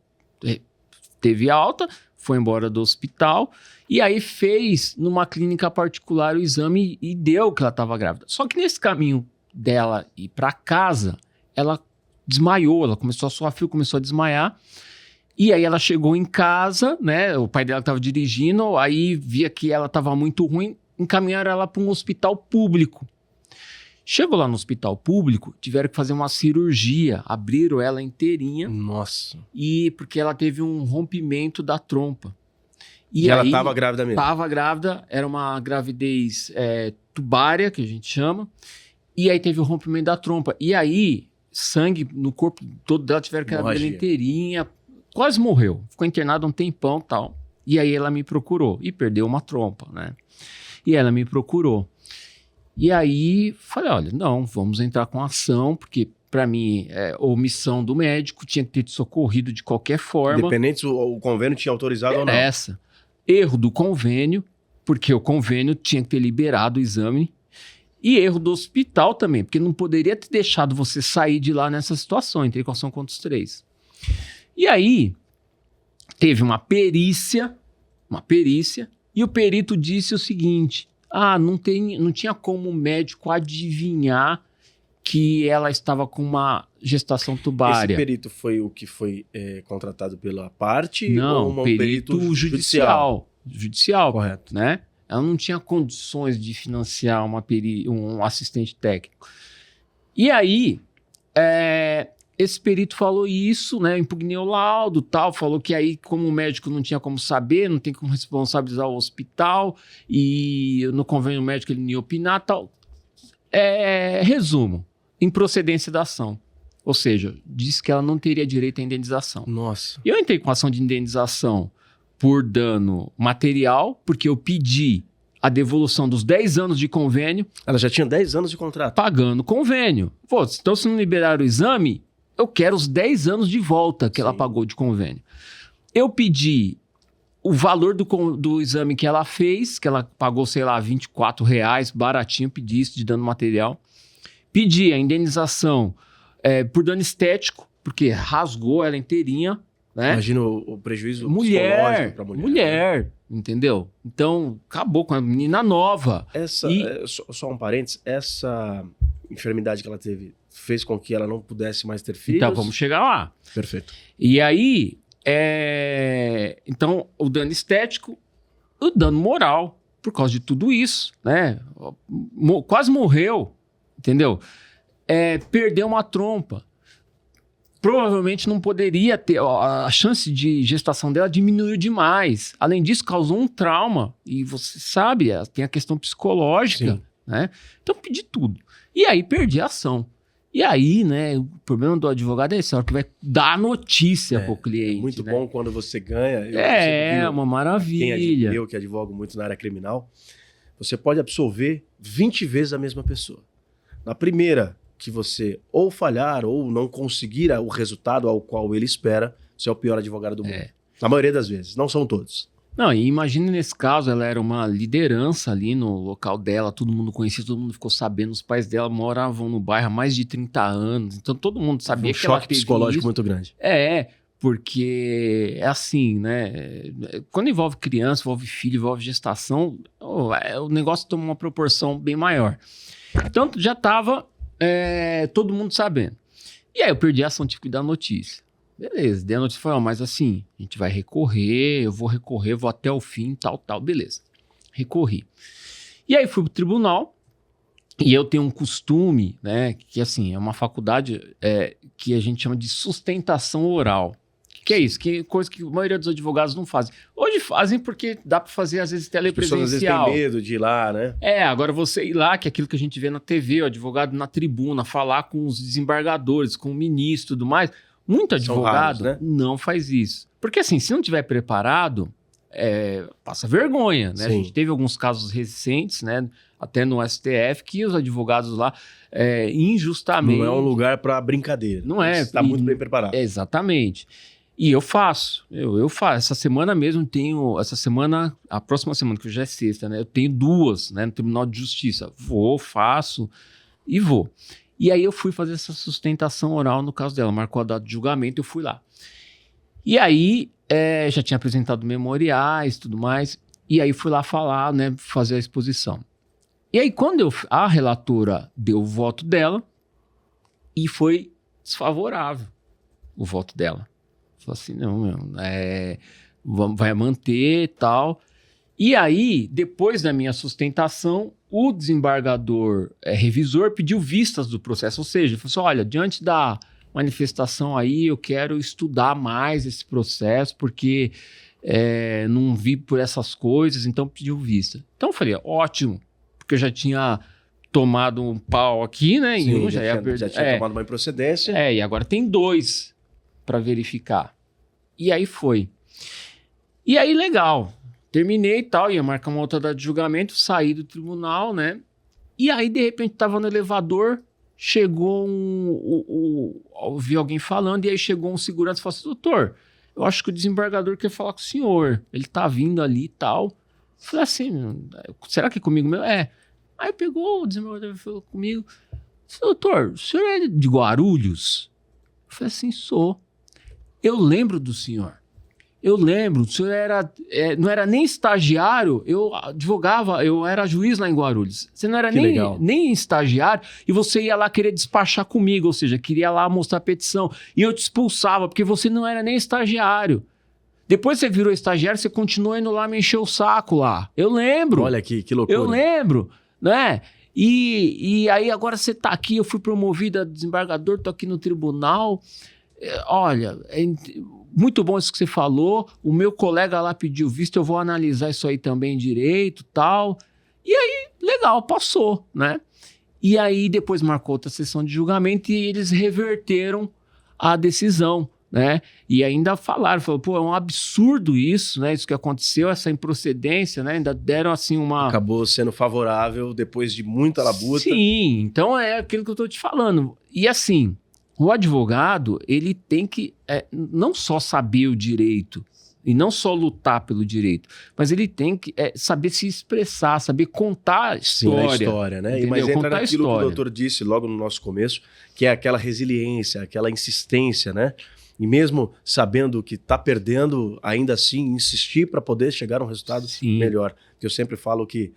teve alta, foi embora do hospital e aí fez numa clínica particular o exame e deu que ela estava grávida. Só que nesse caminho dela ir para casa, ela desmaiou, ela começou a suar frio, começou a desmaiar. E aí ela chegou em casa, né? O pai dela estava dirigindo, aí via que ela estava muito ruim, encaminharam ela para um hospital público. Chegou lá no hospital público, tiveram que fazer uma cirurgia, abriram ela inteirinha. Nossa. Porque ela teve um rompimento da trompa. E ela estava grávida mesmo? Estava grávida, era uma gravidez tubária, que a gente chama. E aí teve o rompimento da trompa. E aí, sangue no corpo todo dela, tiveram que abrir ela inteirinha. Quase morreu. Ficou internada um tempão e tal. E aí ela me procurou. E perdeu uma trompa, né? E ela me procurou. E aí, falei, olha, não, vamos entrar com ação, porque para mim, omissão do médico, tinha que ter te socorrido de qualquer forma. Independente se o convênio tinha autorizado ou não. Erro do convênio, porque o convênio tinha que ter liberado o exame. E erro do hospital também, porque não poderia ter deixado você sair de lá nessa situação. Entrei com ação contra os 3. E aí, teve uma perícia, e o perito disse o seguinte, não tinha como o médico adivinhar que ela estava com uma gestação tubária. Esse perito foi o que foi contratado pela parte? Não, ou um perito judicial. Judicial, Correto. né? Ela não tinha condições de financiar um assistente técnico. E aí, esse perito falou isso, né? Impugnei o laudo, tal, falou que aí, como o médico não tinha como saber, não tem como responsabilizar o hospital, e no convênio médico ele não ia opinar, tal. Resumo, improcedência da ação. Ou seja, disse que ela não teria direito à indenização. Nossa. Eu entrei com ação de indenização por dano material, porque eu pedi a devolução dos 10 anos de convênio. Ela já tinha 10 anos de contrato. Pagando convênio. Pô, então se não liberaram o exame, eu quero os 10 anos de volta que ela pagou de convênio. Eu pedi o valor do exame que ela fez, que ela pagou, sei lá, R$24, baratinho, pedi isso de dano material. Pedi a indenização por dano estético, porque rasgou ela inteirinha, né? Imagina o prejuízo psicológico para a mulher. Mulher, entendeu? Então, acabou com a menina nova. Só um parênteses, essa enfermidade que ela teve fez com que ela não pudesse mais ter filhos? Então, vamos chegar lá. Perfeito. E aí, então, o dano estético, o dano moral, por causa de tudo isso, né? Quase morreu, entendeu? Perdeu uma trompa. Provavelmente não poderia ter, a chance de gestação dela diminuiu demais. Além disso, causou um trauma. E você sabe, tem a questão psicológica, né? Então, pedi tudo. E aí, perdi a ação. E aí, né, o problema do advogado é esse, a hora que vai dar a notícia pro cliente. É muito né? bom quando você ganha. Uma maravilha. Eu que advogo muito na área criminal, você pode absolver 20 vezes a mesma pessoa. Na primeira, que você ou falhar ou não conseguir o resultado ao qual ele espera, você é o pior advogado do mundo. Na maioria das vezes, não são todos. Não, e imagina nesse caso, ela era uma liderança ali no local dela, todo mundo conhecia, todo mundo ficou sabendo, os pais dela moravam no bairro há mais de 30 anos, então todo mundo sabia que ela teve psicológico isso. muito grande. Porque é assim, né? Quando envolve criança, envolve filho, envolve gestação, o negócio toma uma proporção bem maior. Então já estava todo mundo sabendo. E aí eu perdi a ação, tive que dar notícia. Beleza, dei a notícia, falei, mas assim, a gente vai recorrer, eu vou recorrer, vou até o fim, tal, beleza. Recorri. E aí fui pro tribunal, e eu tenho um costume, né, que assim, é uma faculdade que a gente chama de sustentação oral. Que é isso? Que coisa que a maioria dos advogados não fazem. Hoje fazem porque dá para fazer, às vezes, telepresencial. As pessoas às vezes têm medo de ir lá, né? Agora você ir lá, que é aquilo que a gente vê na TV, o advogado na tribuna, falar com os desembargadores, com o ministro e tudo mais. Muito advogado raros, né? não faz isso. Porque assim, se não tiver preparado, passa vergonha, né? A gente teve alguns casos recentes, né? Até no STF, que os advogados lá, injustamente... Não é um lugar para brincadeira. Não é. Está muito bem preparado. Exatamente. E eu faço. Eu faço. Essa semana mesmo tenho... A próxima semana, que já é sexta, né? Eu tenho 2, né? No Tribunal de Justiça. Faço e vou. E aí eu fui fazer essa sustentação oral no caso dela. Marcou a data de julgamento, eu fui lá. E aí, já tinha apresentado memoriais e tudo mais. E aí fui lá falar, né? Fazer a exposição. E aí quando a relatora deu o voto dela, e foi desfavorável o voto dela. Falou assim, não, vai manter e tal. E aí, depois da minha sustentação, o desembargador revisor pediu vistas do processo. Ou seja, ele falou assim, olha, diante da manifestação aí, eu quero estudar mais esse processo, porque não vi por essas coisas, então pediu vista. Então eu falei, ótimo, porque eu já tinha tomado um pau aqui, né? Sim, já tinha tomado uma improcedência. E agora tem 2 para verificar. E aí foi. E aí, legal. Terminei e tal, ia marcar uma outra data de julgamento, saí do tribunal, né? E aí, de repente, tava no elevador, chegou ouvi alguém falando, e aí chegou um segurança e falou assim, doutor, eu acho que o desembargador quer falar com o senhor. Ele tá vindo ali e tal. Eu falei assim, será que é comigo mesmo? Aí pegou o desembargador e falou comigo, doutor, o senhor é de Guarulhos? Eu falei assim, sou. Eu lembro do senhor. eu lembro, o senhor não era nem estagiário, eu advogava, eu era juiz lá em Guarulhos. Você não era nem estagiário e você ia lá querer despachar comigo, ou seja, queria lá mostrar a petição. E eu te expulsava, porque você não era nem estagiário. Depois você virou estagiário, você continuou indo lá me encher o saco lá. Eu lembro. Olha aqui, que loucura. Eu lembro, né? E aí agora você tá aqui, eu fui promovido a desembargador, tô aqui no tribunal. Olha, muito bom isso que você falou. O meu colega lá pediu visto, eu vou analisar isso aí também direito, tal. E aí, legal, passou, né? E aí depois marcou outra sessão de julgamento e eles reverteram a decisão, né? E ainda falaram, pô, é um absurdo isso, né? Isso que aconteceu, essa improcedência, né? Ainda deram assim uma... Acabou sendo favorável depois de muita labuta. Sim, então é aquilo que eu tô te falando. E assim, o advogado, ele tem que não só saber o direito e não só lutar pelo direito, mas ele tem que saber se expressar, saber contar a história. Sim, a história, né? Entendeu? Mas entra Contar naquilo que o doutor disse logo no nosso começo, que é aquela resiliência, aquela insistência, né? E mesmo sabendo que está perdendo, ainda assim insistir para poder chegar a um resultado melhor. Porque eu sempre falo que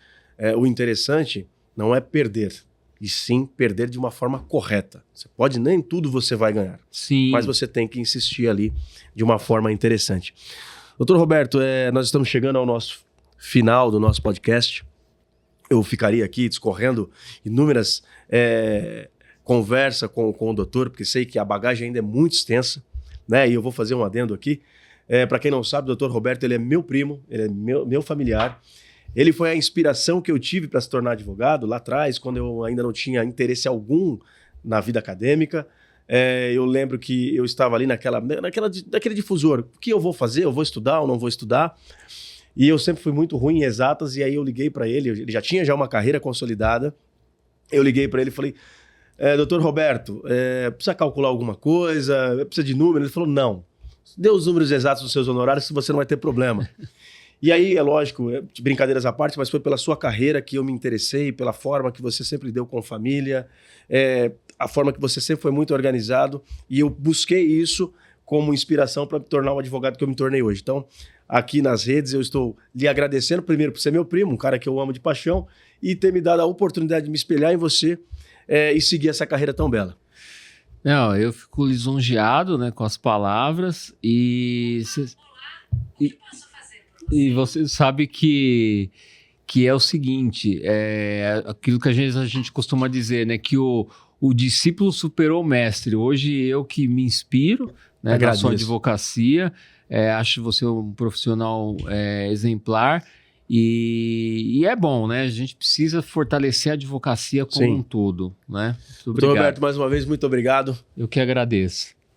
o interessante não é perder, e sim perder de uma forma correta. Você pode, nem tudo você vai ganhar, Sim. mas você tem que insistir ali de uma forma interessante. Doutor Roberto, nós estamos chegando ao nosso final do nosso podcast. Eu ficaria aqui discorrendo inúmeras conversas com o doutor, porque sei que a bagagem ainda é muito extensa, né? E eu vou fazer um adendo aqui. Para quem não sabe, o doutor Roberto, ele é meu primo, ele é meu familiar. Ele foi a inspiração que eu tive para se tornar advogado lá atrás, quando eu ainda não tinha interesse algum na vida acadêmica. Eu lembro que eu estava ali naquele difusor. O que eu vou fazer? Eu vou estudar ou não vou estudar? E eu sempre fui muito ruim em exatas, e aí eu liguei para ele, ele já tinha uma carreira consolidada. Eu liguei para ele e falei, doutor Roberto, precisa calcular alguma coisa? Precisa de número? Ele falou, não. Dê os números exatos dos seus honorários que você não vai ter problema. E aí, é lógico, brincadeiras à parte, mas foi pela sua carreira que eu me interessei, pela forma que você sempre deu com família, a forma que você sempre foi muito organizado, e eu busquei isso como inspiração para me tornar o advogado que eu me tornei hoje. Então, aqui nas redes, eu estou lhe agradecendo, primeiro, por ser meu primo, um cara que eu amo de paixão, e ter me dado a oportunidade de me espelhar em você e seguir essa carreira tão bela. Não, eu fico lisonjeado, né, com as palavras, e você sabe que é o seguinte, aquilo que a gente costuma dizer, né, que o discípulo superou o mestre. Hoje eu que me inspiro, né, na sua advocacia, acho você um profissional exemplar, e é bom, né? A gente precisa fortalecer a advocacia como um todo, né? Muito obrigado. Roberto, mais uma vez, muito obrigado. Eu que agradeço.